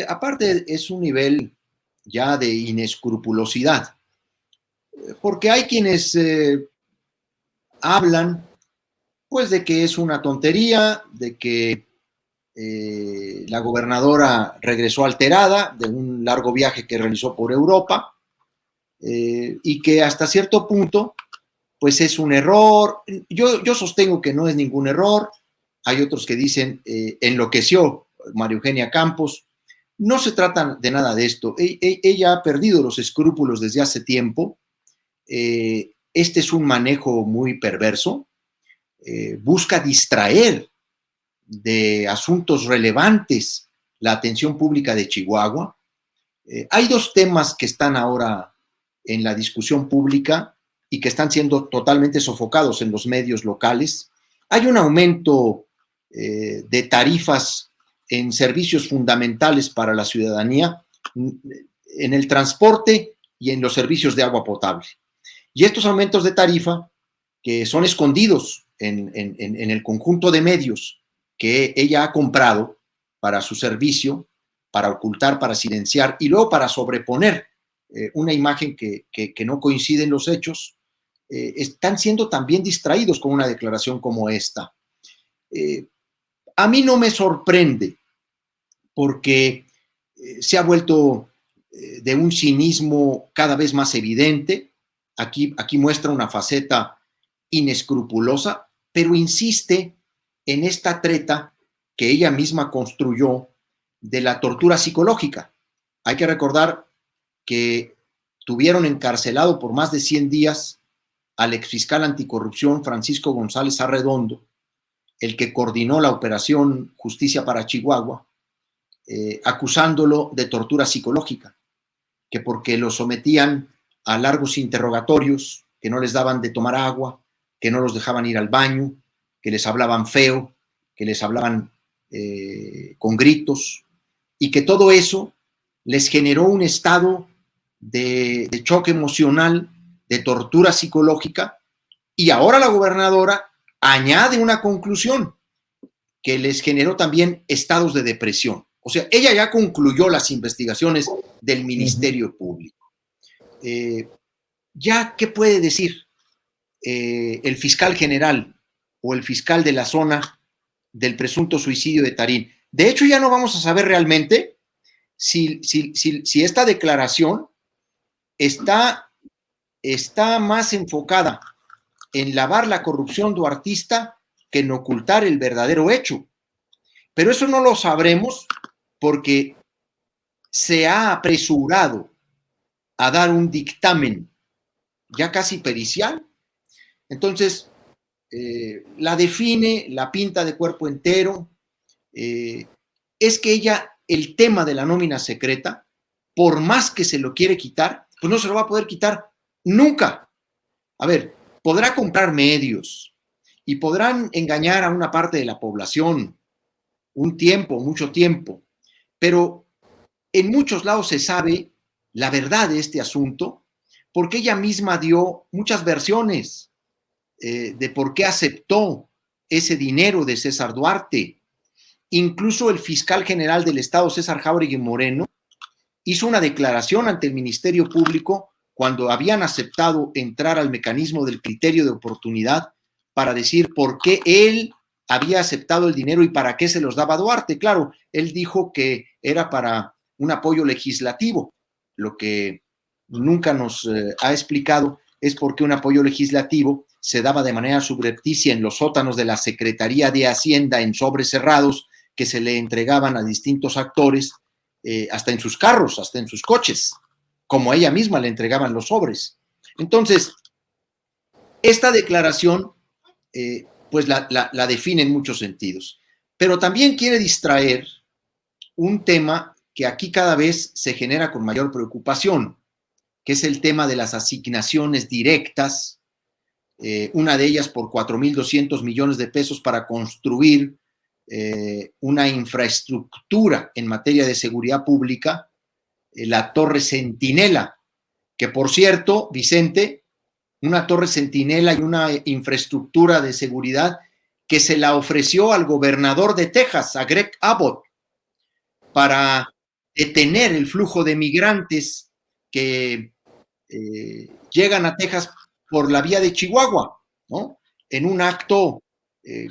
Aparte es un nivel ya de inescrupulosidad, porque hay quienes hablan pues de que es una tontería, de que la gobernadora regresó alterada de un largo viaje que realizó por Europa, y que hasta cierto punto pues es un error. Yo sostengo que no es ningún error. Hay otros que dicen enloqueció María Eugenia Campos. No se trata de nada de esto. Ella ha perdido los escrúpulos desde hace tiempo. Este es un manejo muy perverso. Busca distraer de asuntos relevantes la atención pública de Chihuahua. Hay 2 temas que están ahora en la discusión pública y que están siendo totalmente sofocados en los medios locales. Hay un aumento de tarifas en servicios fundamentales para la ciudadanía, en el transporte y en los servicios de agua potable. Y estos aumentos de tarifa, que son escondidos en el conjunto de medios que ella ha comprado para su servicio, para ocultar, para silenciar y luego para sobreponer una imagen que no coincide en los hechos, están siendo también distraídos con una declaración como esta. A mí no me sorprende, porque se ha vuelto de un cinismo cada vez más evidente. Aquí muestra una faceta inescrupulosa, pero insiste en esta treta que ella misma construyó de la tortura psicológica. Hay que recordar que tuvieron encarcelado por más de 100 días al exfiscal anticorrupción Francisco González Arredondo, el que coordinó la operación Justicia para Chihuahua, acusándolo de tortura psicológica, que porque lo sometían a largos interrogatorios, que no les daban de tomar agua, que no los dejaban ir al baño, que les hablaban feo, que les hablaban con gritos, y que todo eso les generó un estado de choque emocional, de tortura psicológica, y ahora la gobernadora añade una conclusión que les generó también estados de depresión. O sea, ella ya concluyó las investigaciones del Ministerio Público. ¿Ya qué puede decir el fiscal general o el fiscal de la zona del presunto suicidio de Tarín? De hecho, ya no vamos a saber realmente si esta declaración está más enfocada en lavar la corrupción duartista que en ocultar el verdadero hecho. Pero eso no lo sabremos porque se ha apresurado a dar un dictamen ya casi pericial. Entonces, la define, la pinta de cuerpo entero. Es que ella, el tema de la nómina secreta, por más que se lo quiere quitar, pues no se lo va a poder quitar nunca. A ver, podrá comprar medios y podrán engañar a una parte de la población un tiempo, mucho tiempo, pero en muchos lados se sabe la verdad de este asunto porque ella misma dio muchas versiones de por qué aceptó ese dinero de César Duarte. Incluso el fiscal general del Estado, César Jáuregui Moreno, hizo una declaración ante el Ministerio Público cuando habían aceptado entrar al mecanismo del criterio de oportunidad para decir por qué él había aceptado el dinero y para qué se los daba Duarte. Claro, él dijo que era para un apoyo legislativo. Lo que nunca nos ha explicado es por qué un apoyo legislativo se daba de manera subrepticia en los sótanos de la Secretaría de Hacienda en sobres cerrados que se le entregaban a distintos actores, hasta en sus carros, hasta en sus coches, como a ella misma le entregaban los sobres. Entonces, esta declaración pues la define en muchos sentidos, pero también quiere distraer un tema que aquí cada vez se genera con mayor preocupación, que es el tema de las asignaciones directas, una de ellas por 4.200 millones de pesos para construir una infraestructura en materia de seguridad pública, la Torre Centinela, que por cierto, Vicente, una Torre Centinela y una infraestructura de seguridad que se la ofreció al gobernador de Texas, a Greg Abbott, para detener el flujo de migrantes que llegan a Texas por la vía de Chihuahua, ¿no? En un acto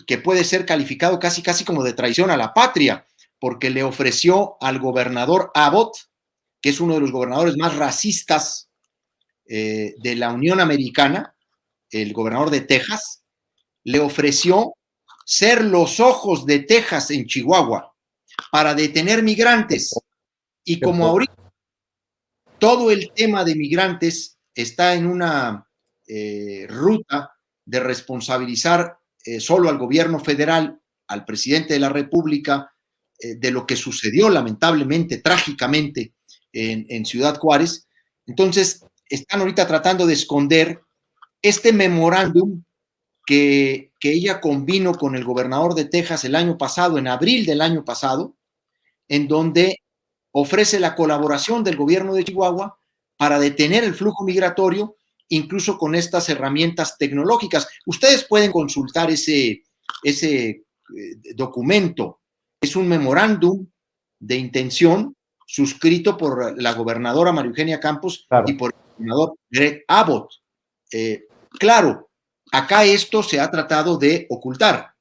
que puede ser calificado casi como de traición a la patria, porque le ofreció al gobernador Abbott, que es uno de los gobernadores más racistas de la Unión Americana, el gobernador de Texas, le ofreció ser los ojos de Texas en Chihuahua para detener migrantes. Y como ahorita todo el tema de migrantes está en una ruta de responsabilizar solo al gobierno federal, al presidente de la República, de lo que sucedió lamentablemente, trágicamente en Ciudad Juárez, entonces están ahorita tratando de esconder este memorándum que ella convino con el gobernador de Texas el año pasado, en abril del año pasado, en donde ofrece la colaboración del gobierno de Chihuahua para detener el flujo migratorio, incluso con estas herramientas tecnológicas. Ustedes pueden consultar ese documento. Es un memorándum de intención suscrito por la gobernadora María Eugenia Campos, claro, y por el gobernador Greg Abbott. Claro, acá esto se ha tratado de ocultar,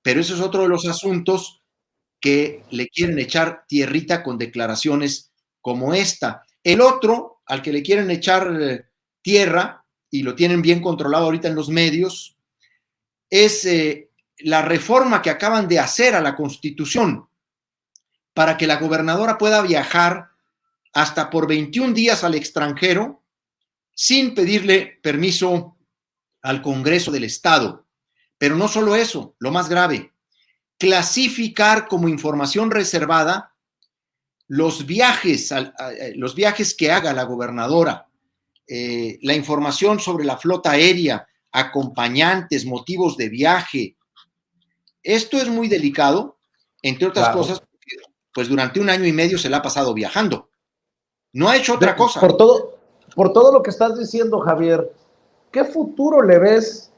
pero eso es otro de los asuntos que le quieren echar tierrita con declaraciones como esta. El otro, al que le quieren echar tierra, y lo tienen bien controlado ahorita en los medios, es la reforma que acaban de hacer a la Constitución para que la gobernadora pueda viajar hasta por 21 días al extranjero sin pedirle permiso al Congreso del Estado. Pero no solo eso, lo más grave, clasificar como información reservada los viajes que haga la gobernadora, la información sobre la flota aérea, acompañantes, motivos de viaje. Esto es muy delicado, entre otras cosas, porque, pues durante 1 año y medio se la ha pasado viajando. No ha hecho otra cosa. Por todo lo que estás diciendo, Javier, ¿qué futuro le ves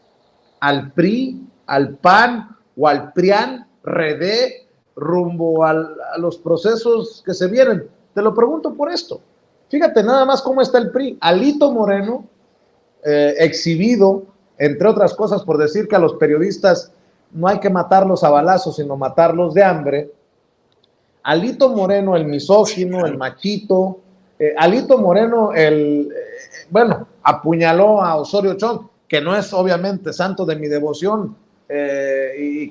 al PRI, al PAN o al PRIAN, REDE, rumbo a los procesos que se vienen? Te lo pregunto por esto. Fíjate nada más cómo está el PRI. Alito Moreno, exhibido, entre otras cosas, por decir que a los periodistas no hay que matarlos a balazos, sino matarlos de hambre. Alito Moreno, el misógino, el machito. Alito Moreno, apuñaló a Osorio Chong, que no es obviamente santo de mi devoción, y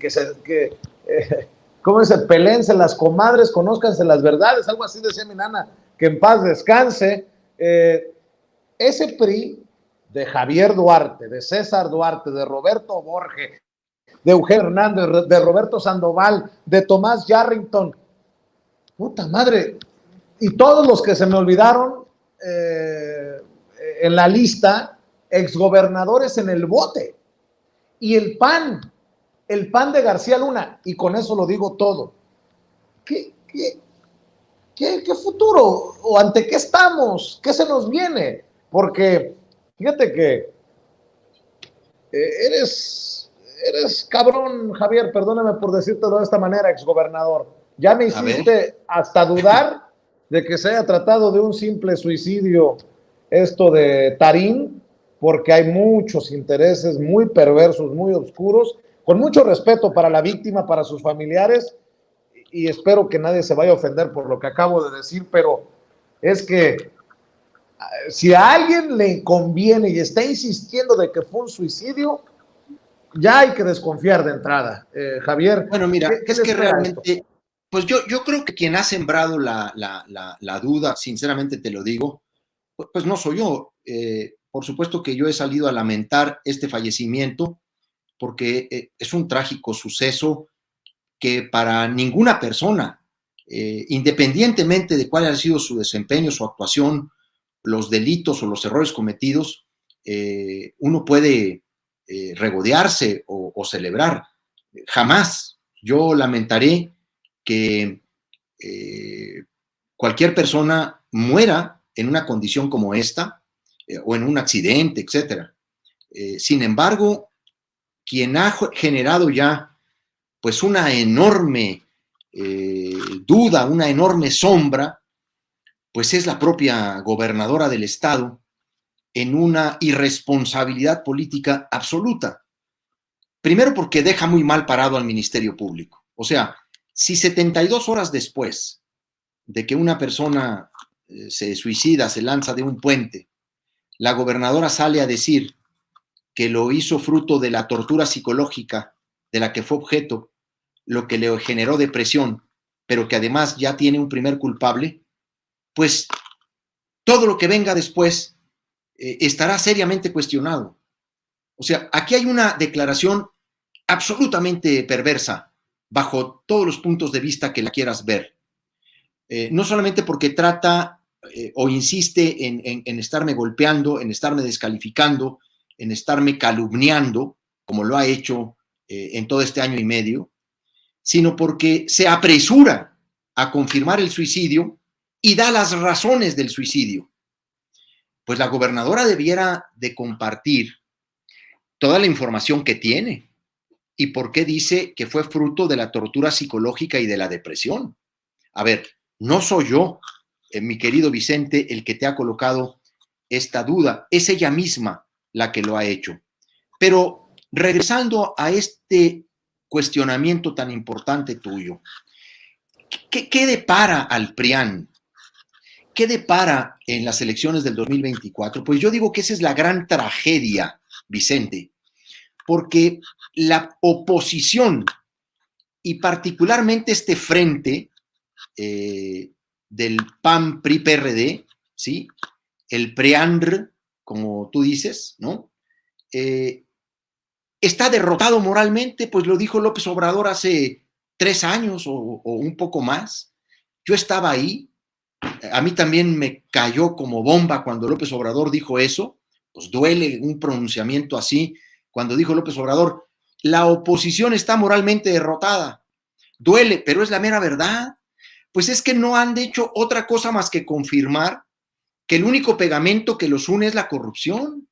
¿cómo dice? Peléense las comadres, conózcanse las verdades, algo así decía mi nana, que en paz descanse. Ese PRI de Javier Duarte, de César Duarte, de Roberto Borges, de Eugenio Hernández, de Roberto Sandoval, de Tomás Yarrington, puta madre, y todos los que se me olvidaron en la lista, exgobernadores en el bote, y el PAN de García Luna, y con eso lo digo todo. ¿Qué futuro? ¿O ante qué estamos? ¿Qué se nos viene? Porque fíjate que eres cabrón, Javier, perdóname por decírtelo de esta manera, exgobernador. Ya me hiciste hasta dudar de que se haya tratado de un simple suicidio esto de Tarín, porque hay muchos intereses muy perversos, muy oscuros, con mucho respeto para la víctima, para sus familiares, y espero que nadie se vaya a ofender por lo que acabo de decir, pero es que si a alguien le conviene y está insistiendo de que fue un suicidio, ya hay que desconfiar de entrada. Javier. Bueno, mira, es que realmente, pues yo creo que quien ha sembrado la duda, sinceramente te lo digo, pues no soy yo. Por supuesto que yo he salido a lamentar este fallecimiento porque es un trágico suceso que para ninguna persona, independientemente de cuál haya sido su desempeño, su actuación, los delitos o los errores cometidos, uno puede regodearse o celebrar. Jamás yo lamentaré que cualquier persona muera en una condición como esta, o en un accidente, etcétera. Sin embargo, quien ha generado ya pues una enorme duda, una enorme sombra, pues es la propia gobernadora del estado en una irresponsabilidad política absoluta. Primero porque deja muy mal parado al Ministerio Público. O sea, si 72 horas después de que una persona se suicida, se lanza de un puente, la gobernadora sale a decir que lo hizo fruto de la tortura psicológica de la que fue objeto, lo que le generó depresión, pero que además ya tiene un primer culpable, pues todo lo que venga después estará seriamente cuestionado. O sea, aquí hay una declaración absolutamente perversa bajo todos los puntos de vista que la quieras ver. No solamente porque trata o insiste en estarme golpeando, en estarme descalificando, en estarme calumniando, como lo ha hecho en todo este año y medio, sino porque se apresura a confirmar el suicidio y da las razones del suicidio. Pues la gobernadora debiera de compartir toda la información que tiene y por qué dice que fue fruto de la tortura psicológica y de la depresión. A ver, no soy yo, mi querido Vicente, el que te ha colocado esta duda, es ella misma la que lo ha hecho. Pero regresando a este cuestionamiento tan importante tuyo, ¿qué depara al PRIAN? ¿Qué depara en las elecciones del 2024? Pues yo digo que esa es la gran tragedia, Vicente, porque la oposición y particularmente este frente del PAN, PRI, PRD, ¿sí? El PRIANR, como tú dices, ¿no? Está derrotado moralmente, pues lo dijo López Obrador hace 3 años o un poco más. Yo estaba ahí, a mí también me cayó como bomba cuando López Obrador dijo eso, pues duele un pronunciamiento así, cuando dijo López Obrador, la oposición está moralmente derrotada. Duele, pero es la mera verdad. Pues es que no han hecho otra cosa más que confirmar que el único pegamento que los une es la corrupción.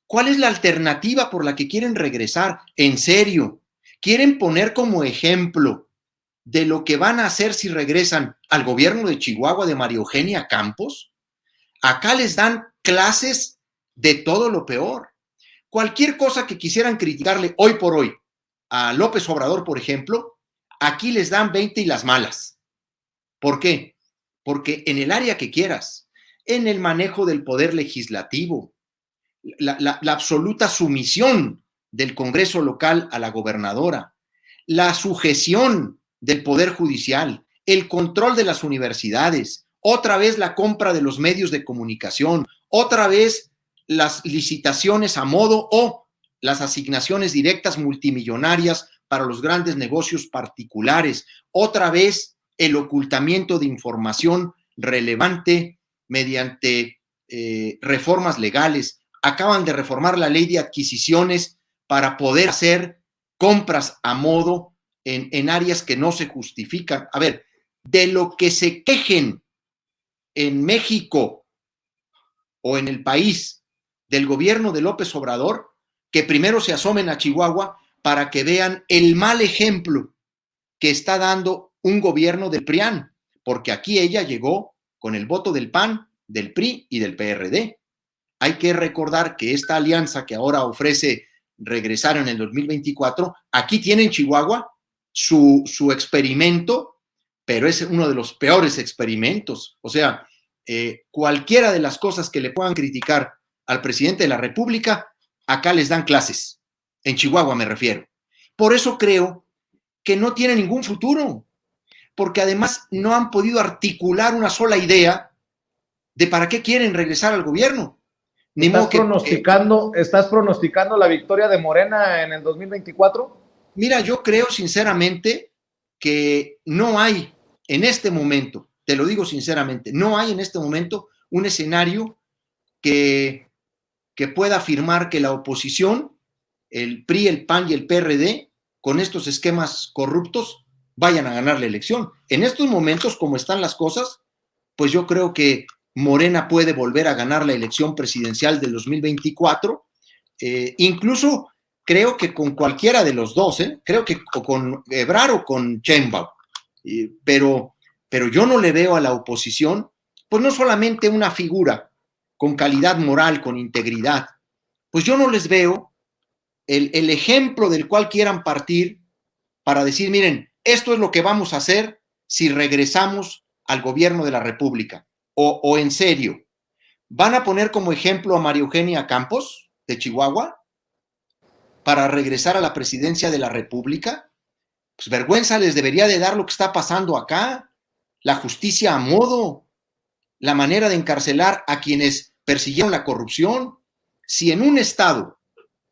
¿Cuál es la alternativa por la que quieren regresar? En serio, ¿quieren poner como ejemplo de lo que van a hacer si regresan al gobierno de Chihuahua de María Eugenia Campos? Acá les dan clases de todo lo peor. Cualquier cosa que quisieran criticarle hoy por hoy a López Obrador, por ejemplo, aquí les dan 20 y las malas. ¿Por qué? Porque en el área que quieras, en el manejo del poder legislativo, la absoluta sumisión del Congreso local a la gobernadora, la sujeción del Poder Judicial, el control de las universidades, otra vez la compra de los medios de comunicación, otra vez las licitaciones a modo o las asignaciones directas multimillonarias para los grandes negocios particulares, otra vez el ocultamiento de información relevante mediante reformas legales. Acaban de reformar la ley de adquisiciones para poder hacer compras a modo en áreas que no se justifican. A ver, de lo que se quejen en México o en el país del gobierno de López Obrador, que primero se asomen a Chihuahua para que vean el mal ejemplo que está dando un gobierno del PRIAN, porque aquí ella llegó con el voto del PAN, del PRI y del PRD. Hay que recordar que esta alianza que ahora ofrece regresar en el 2024, aquí tiene en Chihuahua su experimento, pero es uno de los peores experimentos. O sea, cualquiera de las cosas que le puedan criticar al presidente de la República, acá les dan clases. En Chihuahua me refiero. Por eso creo que no tiene ningún futuro, porque además no han podido articular una sola idea de para qué quieren regresar al gobierno. ¿Estás pronosticando la victoria de Morena en el 2024? Mira, yo creo sinceramente que no hay en este momento, te lo digo sinceramente, no hay en este momento un escenario que pueda afirmar que la oposición, el PRI, el PAN y el PRD, con estos esquemas corruptos, vayan a ganar la elección. En estos momentos, como están las cosas, pues yo creo que Morena puede volver a ganar la elección presidencial del 2024, incluso creo que con cualquiera de los dos, creo que con Ebrard o con Sheinbaum, pero yo no le veo a la oposición, pues no solamente una figura con calidad moral, con integridad, pues yo no les veo el ejemplo del cual quieran partir para decir, miren, esto es lo que vamos a hacer si regresamos al gobierno de la República. O en serio, ¿van a poner como ejemplo a María Eugenia Campos de Chihuahua para regresar a la presidencia de la República? Pues vergüenza les debería de dar lo que está pasando acá, la justicia a modo, la manera de encarcelar a quienes persiguieron la corrupción. Si en un estado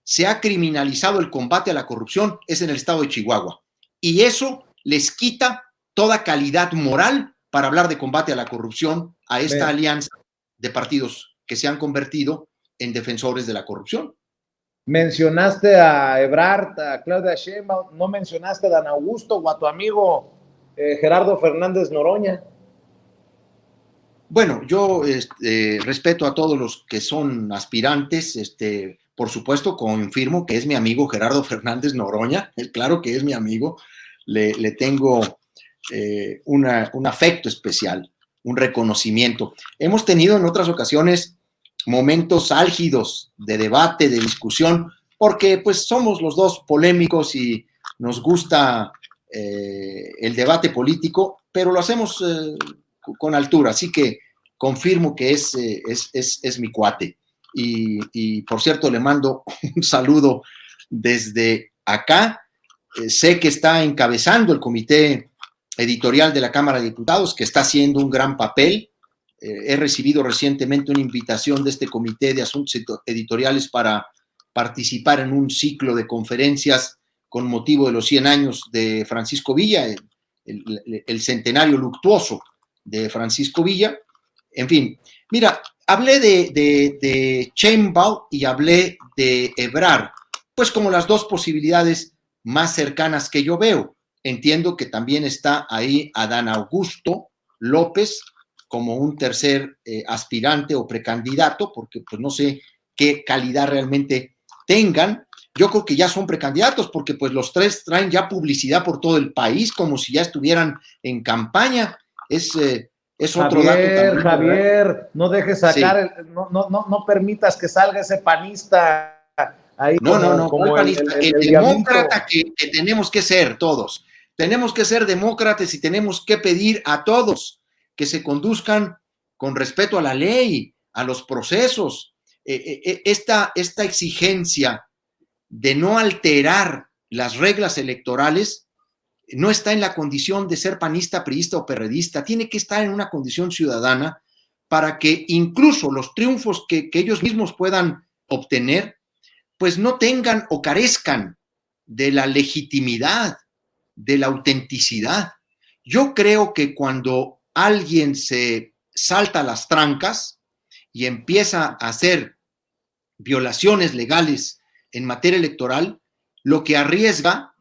se ha criminalizado el combate a la corrupción, es en el estado de Chihuahua. Y eso les quita toda calidad moral para hablar de combate a la corrupción a esta alianza de partidos que se han convertido en defensores de la corrupción. Mencionaste a Ebrard, a Claudia Sheinbaum, no mencionaste a Dan Augusto o a tu amigo Gerardo Fernández Noroña. Bueno, yo respeto a todos los que son aspirantes, por supuesto confirmo que es mi amigo Gerardo Fernández Noroña, claro que es mi amigo, le tengo un afecto especial, un reconocimiento. Hemos tenido en otras ocasiones momentos álgidos de debate, de discusión, porque pues somos los dos polémicos y nos gusta el debate político, pero lo hacemos con altura, así que confirmo que es mi cuate. Y por cierto, le mando un saludo desde acá. Sé que está encabezando el comité editorial de la Cámara de Diputados, que está haciendo un gran papel. He recibido recientemente una invitación de este comité de asuntos editoriales para participar en un ciclo de conferencias con motivo de los 100 años de Francisco Villa, el centenario luctuoso de Francisco Villa. En fin, mira, hablé de Sheinbaum y hablé de Ebrard, pues como las dos posibilidades más cercanas que yo veo. Entiendo que también está ahí Adán Augusto López como un tercer aspirante o precandidato, porque pues no sé qué calidad realmente tengan. Yo creo que ya son precandidatos, porque pues los tres traen ya publicidad por todo el país, como si ya estuvieran en campaña. Es otro dato también. Javier, no dejes sacar, sí. No permitas que salga ese panista ahí. Como el demócrata que tenemos que ser todos. Tenemos que ser demócratas y tenemos que pedir a todos que se conduzcan con respeto a la ley, a los procesos. Esta exigencia de no alterar las reglas electorales no está en la condición de ser panista, priista o perredista, tiene que estar en una condición ciudadana para que incluso los triunfos que ellos mismos puedan obtener, pues no tengan o carezcan de la legitimidad, de la autenticidad. Yo creo que cuando alguien se salta las trancas y empieza a hacer violaciones legales en materia electoral, lo que arriesga,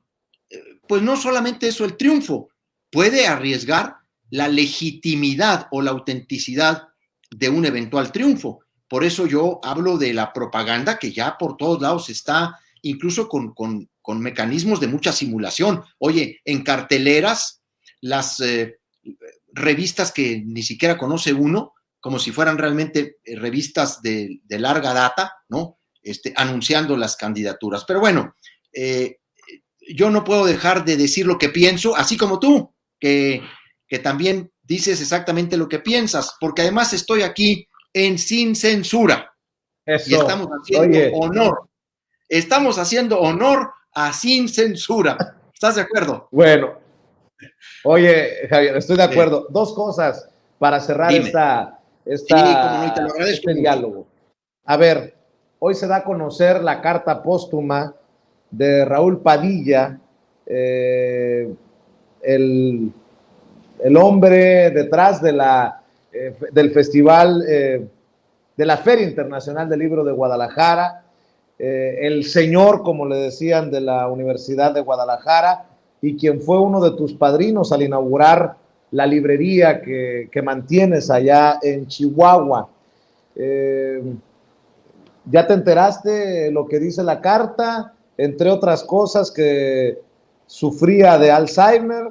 pues no solamente eso, el triunfo, puede arriesgar la legitimidad o la autenticidad de un eventual triunfo. Por eso yo hablo de la propaganda que ya por todos lados está, incluso con mecanismos de mucha simulación. Oye, en carteleras, las revistas que ni siquiera conoce uno, como si fueran realmente revistas de larga data, ¿no? Anunciando las candidaturas. Pero bueno, yo no puedo dejar de decir lo que pienso, así como tú, que también dices exactamente lo que piensas, porque además estoy aquí en Sin Censura. Eso. Y estamos haciendo honor. Estamos haciendo honor a Sin Censura. ¿Estás de acuerdo? Bueno. Oye, Javier, estoy de acuerdo. Dos cosas para cerrar Dime. Sí, como no, y te lo agradezco mucho. Diálogo. A ver, hoy se da a conocer la carta póstuma de Raúl Padilla, el hombre detrás de del festival, de la Feria Internacional del Libro de Guadalajara, el señor, como le decían, de la Universidad de Guadalajara, y quien fue uno de tus padrinos al inaugurar la librería que mantienes allá en Chihuahua. ¿Ya te enteraste lo que dice la carta? Entre otras cosas, que sufría de Alzheimer,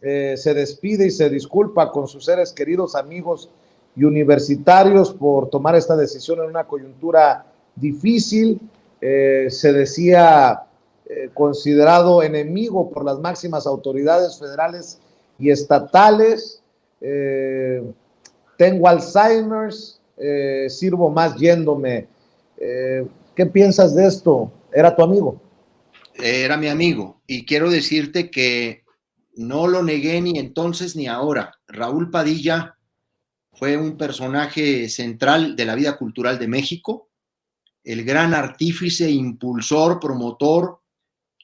se despide y se disculpa con sus seres queridos, amigos y universitarios por tomar esta decisión en una coyuntura difícil. Se decía considerado enemigo por las máximas autoridades federales y estatales. Tengo Alzheimer, sirvo más yéndome. ¿Qué piensas de esto? ¿Era tu amigo? Era mi amigo, y quiero decirte que no lo negué ni entonces ni ahora. Raúl Padilla fue un personaje central de la vida cultural de México, el gran artífice, impulsor, promotor,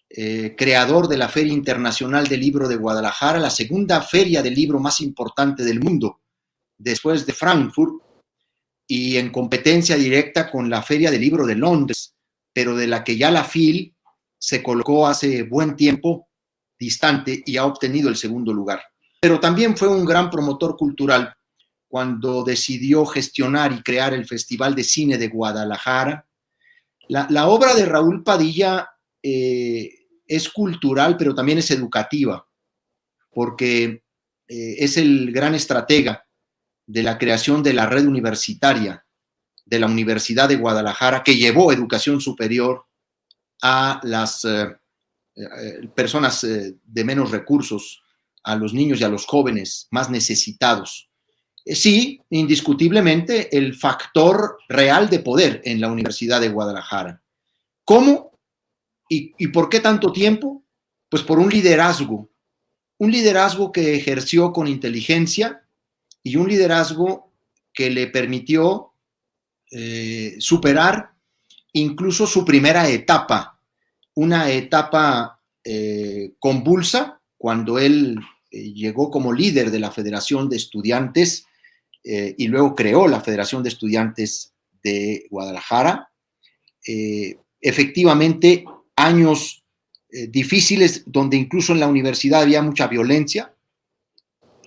creador de la Feria Internacional del Libro de Guadalajara, la segunda feria del libro más importante del mundo, después de Frankfurt, y en competencia directa con la Feria del Libro de Londres, pero de la que ya la FIL se colocó hace buen tiempo distante y ha obtenido el segundo lugar. Pero también fue un gran promotor cultural cuando decidió gestionar y crear el Festival de Cine de Guadalajara. La obra de Raúl Padilla es cultural, pero también es educativa, porque es el gran estratega de la creación de la red universitaria de la Universidad de Guadalajara, que llevó educación superior a las personas de menos recursos, a los niños y a los jóvenes más necesitados. Sí, indiscutiblemente, el factor real de poder en la Universidad de Guadalajara. ¿Cómo? ¿Y por qué tanto tiempo? Pues por un liderazgo que ejerció con inteligencia y un liderazgo que le permitió superar incluso su primera etapa, una etapa convulsa, cuando él llegó como líder de la Federación de Estudiantes y luego creó la Federación de Estudiantes de Guadalajara. Efectivamente, años difíciles donde incluso en la universidad había mucha violencia.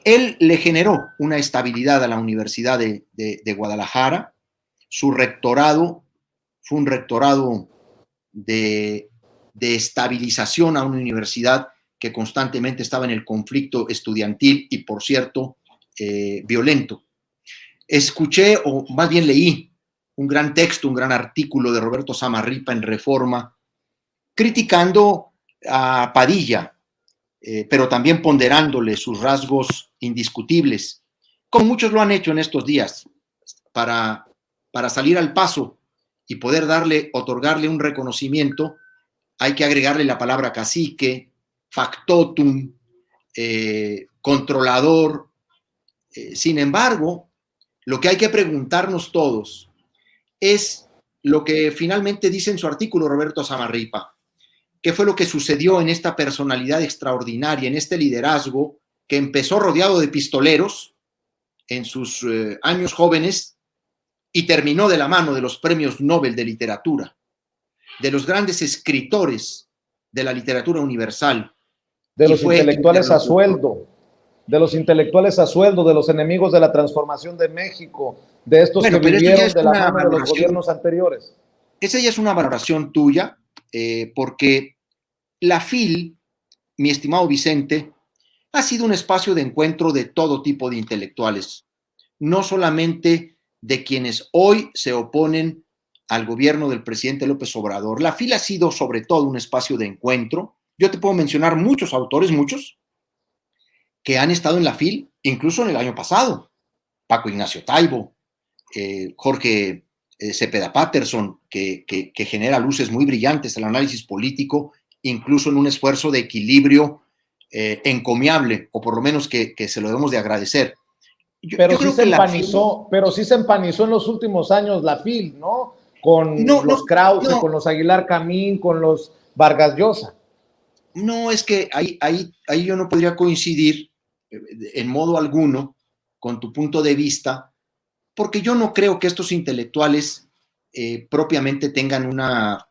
Él le generó una estabilidad a la Universidad de Guadalajara. Su rectorado fue un rectorado de estabilización a una universidad que constantemente estaba en el conflicto estudiantil y, por cierto, violento. Escuché, o más bien leí, un gran texto, un gran artículo de Roberto Samarripa en Reforma, criticando a Padilla, pero también ponderándole sus rasgos indiscutibles, como muchos lo han hecho en estos días, para salir al paso y poder otorgarle un reconocimiento. Hay que agregarle la palabra cacique, factotum, controlador. Sin embargo, lo que hay que preguntarnos todos es lo que finalmente dice en su artículo Roberto Samarripa. ¿Qué fue lo que sucedió en esta personalidad extraordinaria, en este liderazgo que empezó rodeado de pistoleros en sus años jóvenes y terminó de la mano de los premios Nobel de literatura, de los grandes escritores de la literatura universal? De los intelectuales a sueldo, de los intelectuales a sueldo, de los enemigos de la transformación de México, de estos que vivieron de la mano de los gobiernos anteriores. Esa ya es una valoración tuya, porque la FIL, mi estimado Vicente, ha sido un espacio de encuentro de todo tipo de intelectuales, no solamente de quienes hoy se oponen al gobierno del presidente López Obrador. La FIL ha sido sobre todo un espacio de encuentro. Yo te puedo mencionar muchos autores, muchos, que han estado en la FIL, incluso en el año pasado. Paco Ignacio Taibo, Jorge Cepeda Patterson, que genera luces muy brillantes al análisis político, incluso en un esfuerzo de equilibrio encomiable, o por lo menos que se lo debemos de agradecer. Pero sí se empanizó en los últimos años la FIL, ¿no? Con los Krause, con los Aguilar Camín, con los Vargas Llosa. No, es que ahí yo no podría coincidir en modo alguno con tu punto de vista, porque yo no creo que estos intelectuales propiamente tengan una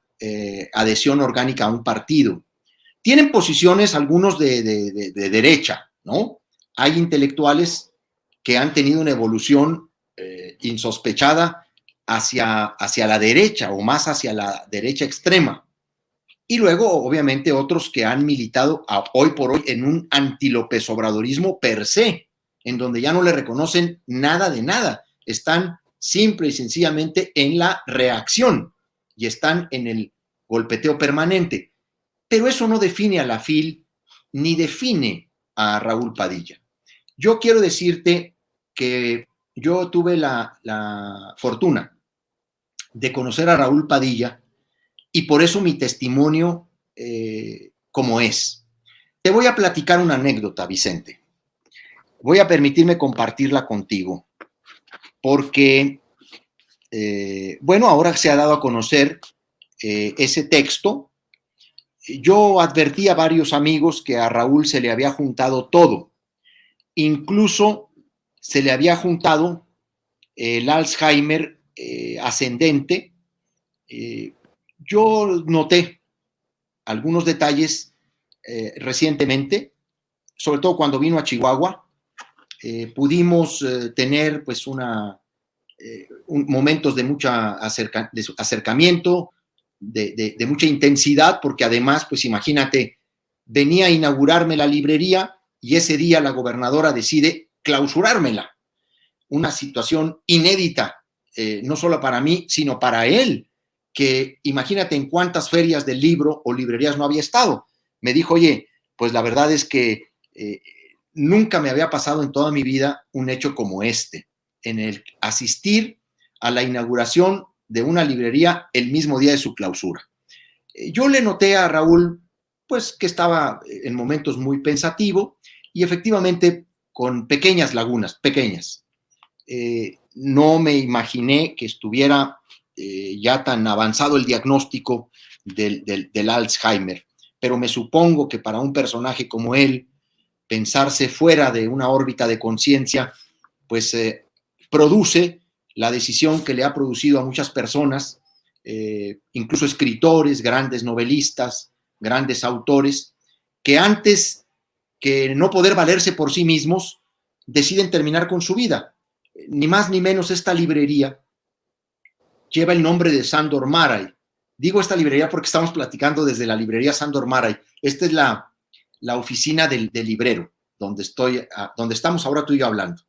adhesión orgánica a un partido. Tienen posiciones algunos de derecha, ¿no? Hay intelectuales que han tenido una evolución insospechada hacia la derecha o más hacia la derecha extrema. Y luego, obviamente, otros que han militado hoy por hoy en un anti-López Obradorismo per se, en donde ya no le reconocen nada de nada. Están simple y sencillamente en la reacción y están en el golpeteo permanente. Pero eso no define a la FIL ni define a Raúl Padilla. Yo quiero decirte que yo tuve la fortuna de conocer a Raúl Padilla y por eso mi testimonio como es. Te voy a platicar una anécdota, Vicente. Voy a permitirme compartirla contigo porque, bueno, ahora se ha dado a conocer ese texto. Yo advertí a varios amigos que a Raúl se le había juntado todo. Incluso se le había juntado el Alzheimer ascendente. Yo noté algunos detalles recientemente, sobre todo cuando vino a Chihuahua. Pudimos tener pues momentos de mucha acercamiento, de mucha intensidad, porque además, pues imagínate, venía a inaugurarme la librería y ese día la gobernadora decide clausurármela. Una situación inédita, no solo para mí, sino para él, que imagínate en cuántas ferias del libro o librerías no había estado. Me dijo, oye, pues la verdad es que nunca me había pasado en toda mi vida un hecho como este, en el asistir a la inauguración de una librería el mismo día de su clausura. Yo le noté a Raúl, pues, que estaba en momentos muy pensativo y efectivamente con pequeñas lagunas, pequeñas. No me imaginé que estuviera ya tan avanzado el diagnóstico del Alzheimer, pero me supongo que para un personaje como él, pensarse fuera de una órbita de conciencia, pues produce la decisión que le ha producido a muchas personas, incluso escritores, grandes novelistas, grandes autores, que antes que no poder valerse por sí mismos, deciden terminar con su vida. Ni más ni menos esta librería lleva el nombre de Sándor Márai. Digo esta librería porque estamos platicando desde la librería Sándor Márai. Esta es la oficina del librero, donde estamos ahora tú y yo hablando.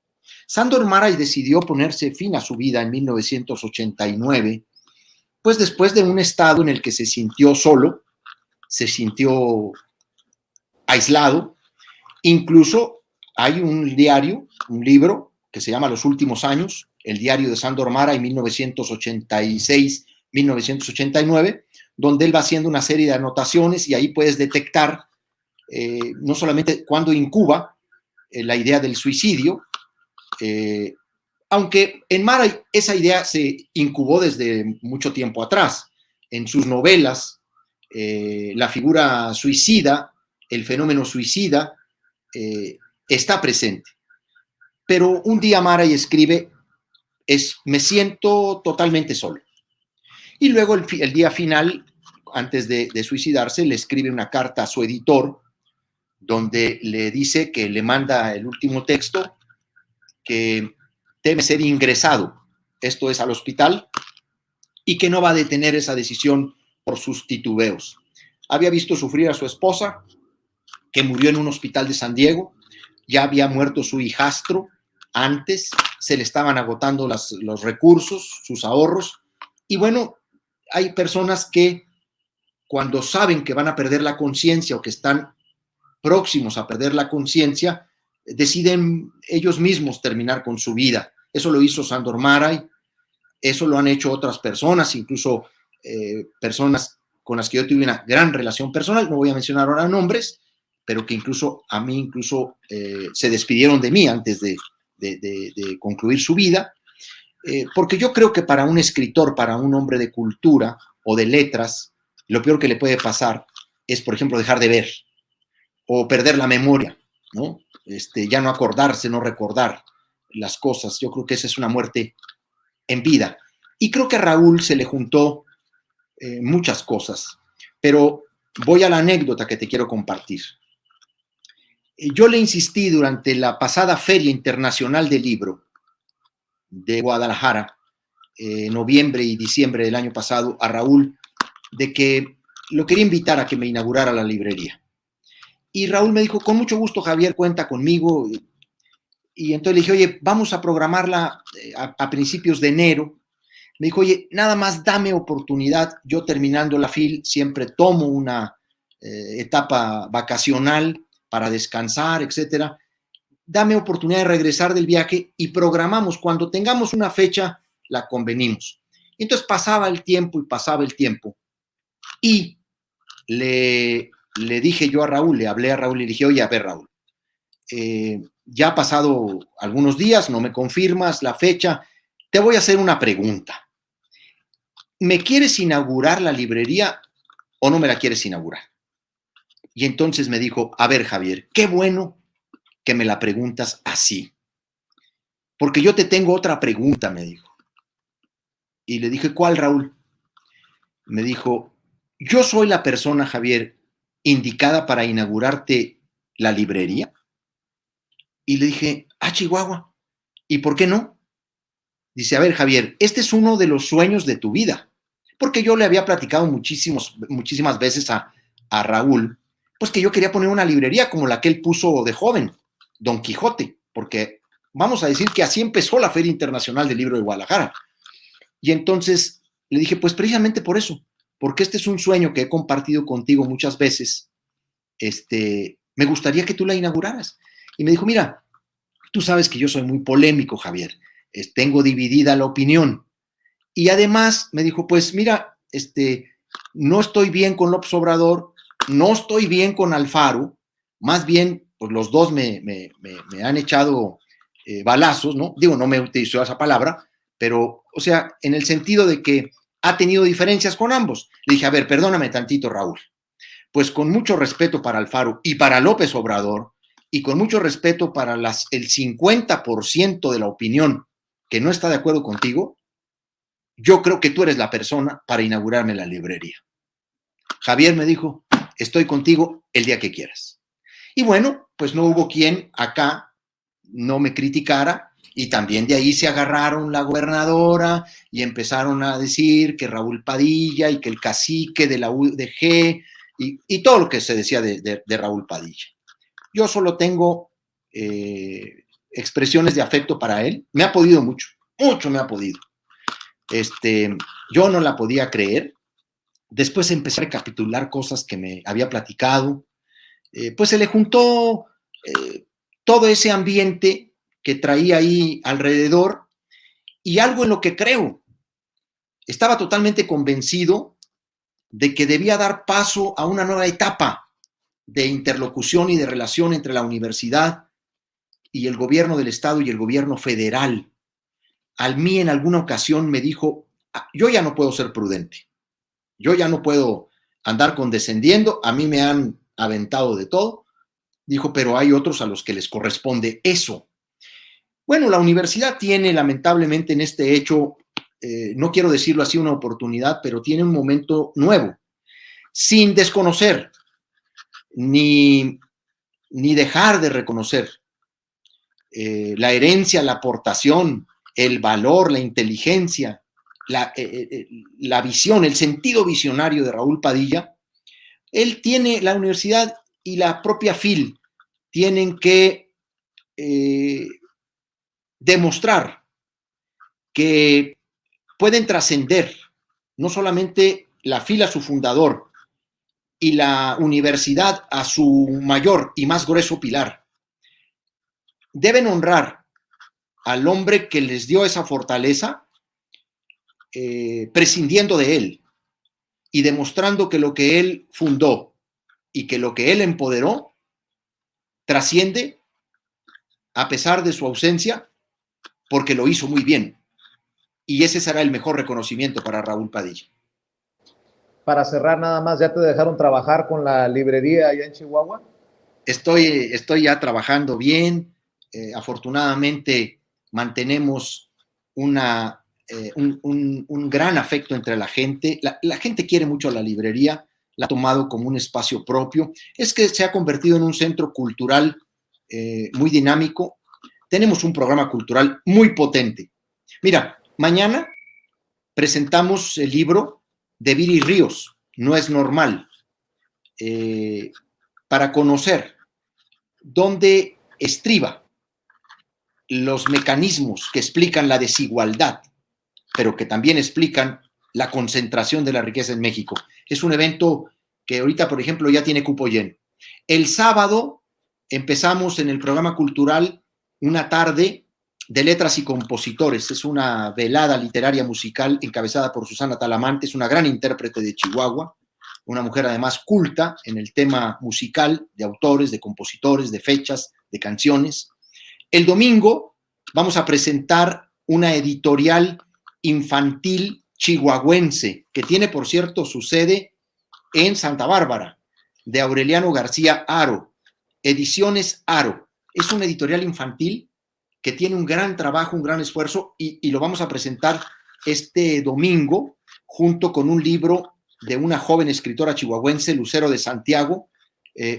Sándor Márai decidió ponerse fin a su vida en 1989, pues después de un estado en el que se sintió solo, se sintió aislado. Incluso hay un diario, un libro que se llama Los Últimos Años, el diario de Sándor Márai 1986-1989, donde él va haciendo una serie de anotaciones y ahí puedes detectar no solamente cuando incuba la idea del suicidio, aunque en Maray esa idea se incubó desde mucho tiempo atrás. En sus novelas, la figura suicida, el fenómeno suicida, está presente. Pero un día Maray escribe, me siento totalmente solo. Y luego el día final, antes de suicidarse, le escribe una carta a su editor, donde le dice que le manda el último texto, que debe ser ingresado, esto es al hospital, y que no va a detener esa decisión por sus titubeos. Había visto sufrir a su esposa, que murió en un hospital de San Diego, ya había muerto su hijastro antes, se le estaban agotando los recursos, sus ahorros, y bueno, hay personas que cuando saben que van a perder la conciencia o que están próximos a perder la conciencia, deciden ellos mismos terminar con su vida. Eso lo hizo Sándor Márai, eso lo han hecho otras personas, incluso personas con las que yo tuve una gran relación personal, no voy a mencionar ahora nombres, pero que incluso a mí se despidieron de mí antes de concluir su vida, porque yo creo que para un escritor, para un hombre de cultura o de letras, lo peor que le puede pasar es, por ejemplo, dejar de ver o perder la memoria, ¿no? Ya no acordarse, no recordar las cosas. Yo creo que esa es una muerte en vida. Y creo que a Raúl se le juntó muchas cosas, pero voy a la anécdota que te quiero compartir. Yo le insistí durante la pasada Feria Internacional del Libro de Guadalajara, noviembre y diciembre del año pasado, a Raúl, de que lo quería invitar a que me inaugurara la librería. Y Raúl me dijo, con mucho gusto, Javier, cuenta conmigo. Y entonces le dije, oye, vamos a programarla a principios de enero. Me dijo, oye, nada más dame oportunidad. Yo terminando la FIL siempre tomo una etapa vacacional para descansar, etcétera. Dame oportunidad de regresar del viaje y programamos. Cuando tengamos una fecha, la convenimos. Y entonces pasaba el tiempo y pasaba el tiempo. Y le dije yo a Raúl, le hablé a Raúl y le dije, oye, a ver, Raúl, ya ha pasado algunos días, no me confirmas la fecha, te voy a hacer una pregunta. ¿Me quieres inaugurar la librería o no me la quieres inaugurar? Y entonces me dijo, a ver, Javier, qué bueno que me la preguntas así, porque yo te tengo otra pregunta, me dijo. Y le dije, ¿cuál, Raúl? Me dijo, yo soy la persona, Javier, indicada para inaugurarte la librería. Y le dije, Chihuahua, ¿y por qué no? Dice, a ver, Javier, este es uno de los sueños de tu vida, porque yo le había platicado muchísimas veces a Raúl, pues que yo quería poner una librería como la que él puso de joven, Don Quijote, porque vamos a decir que así empezó la Feria Internacional del Libro de Guadalajara. Y entonces le dije, pues precisamente por eso, porque este es un sueño que he compartido contigo muchas veces, me gustaría que tú la inauguraras. Y me dijo, mira, tú sabes que yo soy muy polémico, Javier, tengo dividida la opinión. Y además me dijo, pues mira, no estoy bien con López Obrador, no estoy bien con Alfaro, más bien, pues los dos me han echado balazos, ¿no? Digo, no me utilizó esa palabra, pero, o sea, en el sentido de que ha tenido diferencias con ambos. Le dije, a ver, perdóname tantito, Raúl. Pues con mucho respeto para Alfaro y para López Obrador, y con mucho respeto para el 50% de la opinión que no está de acuerdo contigo, yo creo que tú eres la persona para inaugurarme la librería. Javier me dijo, estoy contigo el día que quieras. Y bueno, pues no hubo quien acá no me criticara, y también de ahí se agarraron la gobernadora y empezaron a decir que Raúl Padilla y que el cacique de la UDG y todo lo que se decía de Raúl Padilla. Yo solo tengo expresiones de afecto para él. Me ha podido mucho me ha podido. Yo no la podía creer. Después empecé a recapitular cosas que me había platicado. Pues se le juntó todo ese ambiente que traía ahí alrededor y algo en lo que creo. Estaba totalmente convencido de que debía dar paso a una nueva etapa de interlocución y de relación entre la universidad y el gobierno del estado y el gobierno federal. A mí en alguna ocasión me dijo, yo ya no puedo ser prudente, yo ya no puedo andar condescendiendo, a mí me han aventado de todo. Dijo, pero hay otros a los que les corresponde eso. Bueno, la universidad tiene lamentablemente en este hecho, no quiero decirlo así, una oportunidad, pero tiene un momento nuevo, sin desconocer ni dejar de reconocer la herencia, la aportación, el valor, la inteligencia, la visión, el sentido visionario de Raúl Padilla. Él tiene, la universidad y la propia FIL tienen que demostrar que pueden trascender no solamente la FIL a su fundador y la universidad a su mayor y más grueso pilar. Deben honrar al hombre que les dio esa fortaleza, prescindiendo de él y demostrando que lo que él fundó y que lo que él empoderó trasciende a pesar de su ausencia, porque lo hizo muy bien. Y ese será el mejor reconocimiento para Raúl Padilla. Para cerrar nada más, ¿ya te dejaron trabajar con la librería allá en Chihuahua? Estoy ya trabajando bien. Afortunadamente mantenemos un gran afecto entre la gente. La gente quiere mucho a la librería, la ha tomado como un espacio propio. Es que se ha convertido en un centro cultural muy dinámico. Tenemos un programa cultural muy potente. Mira, mañana presentamos el libro de Viri Ríos, No es normal, para conocer dónde estriba los mecanismos que explican la desigualdad, pero que también explican la concentración de la riqueza en México. Es un evento que ahorita, por ejemplo, ya tiene cupo lleno. El sábado empezamos en el programa cultural una tarde de letras y compositores. Es una velada literaria musical encabezada por Susana Talamante, es una gran intérprete de Chihuahua, una mujer además culta en el tema musical, de autores, de compositores, de fechas, de canciones. El domingo vamos a presentar una editorial infantil chihuahuense, que tiene, por cierto, su sede en Santa Bárbara, de Aureliano García Haro, Ediciones Haro. Es una editorial infantil que tiene un gran trabajo, un gran esfuerzo, y lo vamos a presentar este domingo junto con un libro de una joven escritora chihuahuense, Lucero de Santiago,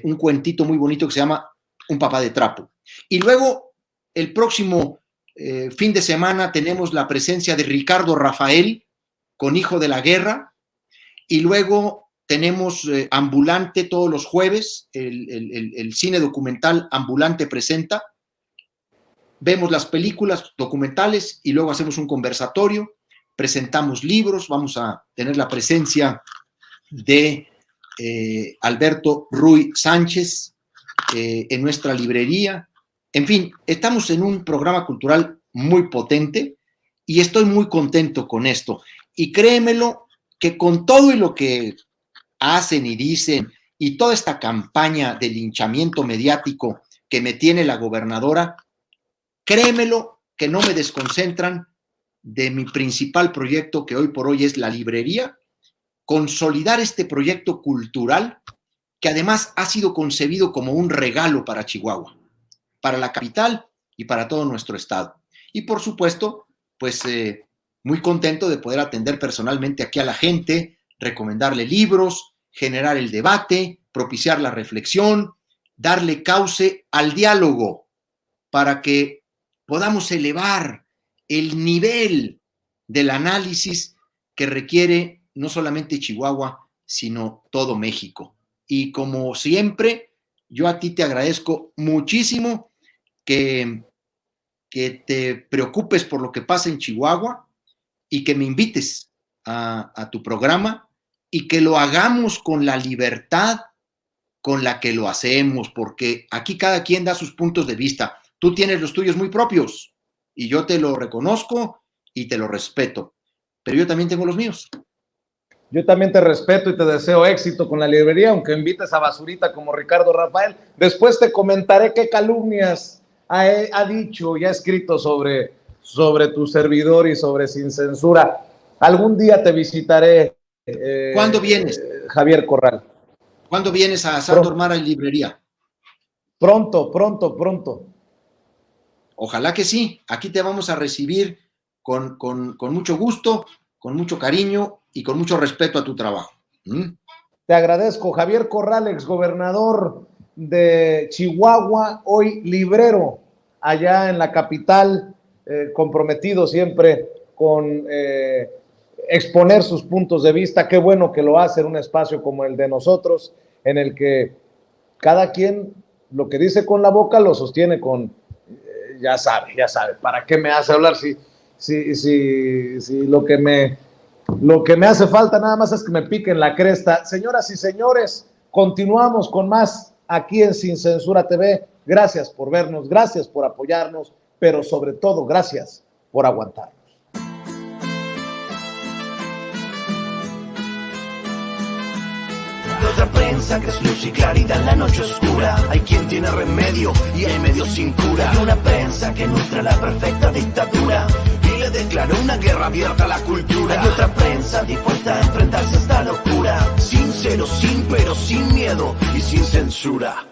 un cuentito muy bonito que se llama Un papá de trapo. Y luego, el próximo fin de semana, tenemos la presencia de Ricardo Rafael con Hijo de la Guerra, y luego tenemos Ambulante todos los jueves, el cine documental Ambulante presenta. Vemos las películas documentales y luego hacemos un conversatorio, presentamos libros, vamos a tener la presencia de Alberto Ruy Sánchez en nuestra librería. En fin, estamos en un programa cultural muy potente y estoy muy contento con esto. Y créemelo que con todo y lo que hacen y dicen y toda esta campaña de linchamiento mediático que me tiene la gobernadora, créemelo que no me desconcentran de mi principal proyecto, que hoy por hoy es la librería, consolidar este proyecto cultural que además ha sido concebido como un regalo para Chihuahua, para la capital y para todo nuestro estado. Y por supuesto, pues muy contento de poder atender personalmente aquí a la gente, recomendarle libros, generar el debate, propiciar la reflexión, darle cauce al diálogo para que podamos elevar el nivel del análisis que requiere no solamente Chihuahua, sino todo México. Y como siempre, yo a ti te agradezco muchísimo que te preocupes por lo que pasa en Chihuahua y que me invites a tu programa y que lo hagamos con la libertad con la que lo hacemos, porque aquí cada quien da sus puntos de vista. Tú tienes los tuyos muy propios y yo te lo reconozco y te lo respeto, pero yo también tengo los míos. Yo también te respeto y te deseo éxito con la librería, aunque invites a basurita como Ricardo Rafael. Después te comentaré qué calumnias ha dicho y ha escrito sobre tu servidor y sobre Sin Censura. Algún día te visitaré. ¿Cuándo vienes? Javier Corral. ¿Cuándo vienes a Sándor Mara en librería? Pronto. Ojalá que sí. Aquí te vamos a recibir con mucho gusto, con mucho cariño y con mucho respeto a tu trabajo. Te agradezco. Javier Corral, exgobernador de Chihuahua, hoy librero allá en la capital, comprometido siempre con exponer sus puntos de vista. Qué bueno que lo hace en un espacio como el de nosotros, en el que cada quien lo que dice con la boca lo sostiene con, ya sabe, ¿para qué me hace hablar si lo que me hace falta nada más es que me piquen la cresta? Señoras y señores, continuamos con más aquí en Sin Censura TV. Gracias por vernos, gracias por apoyarnos, pero sobre todo gracias por aguantarnos. Otra prensa que es luz y claridad en la noche oscura. Hay quien tiene remedio y hay medios sin cura. Hay una prensa que nutre la perfecta dictadura y le declaró una guerra abierta a la cultura. Hay otra prensa dispuesta a enfrentarse a esta locura, sincero, sin pero, sin miedo y sin censura.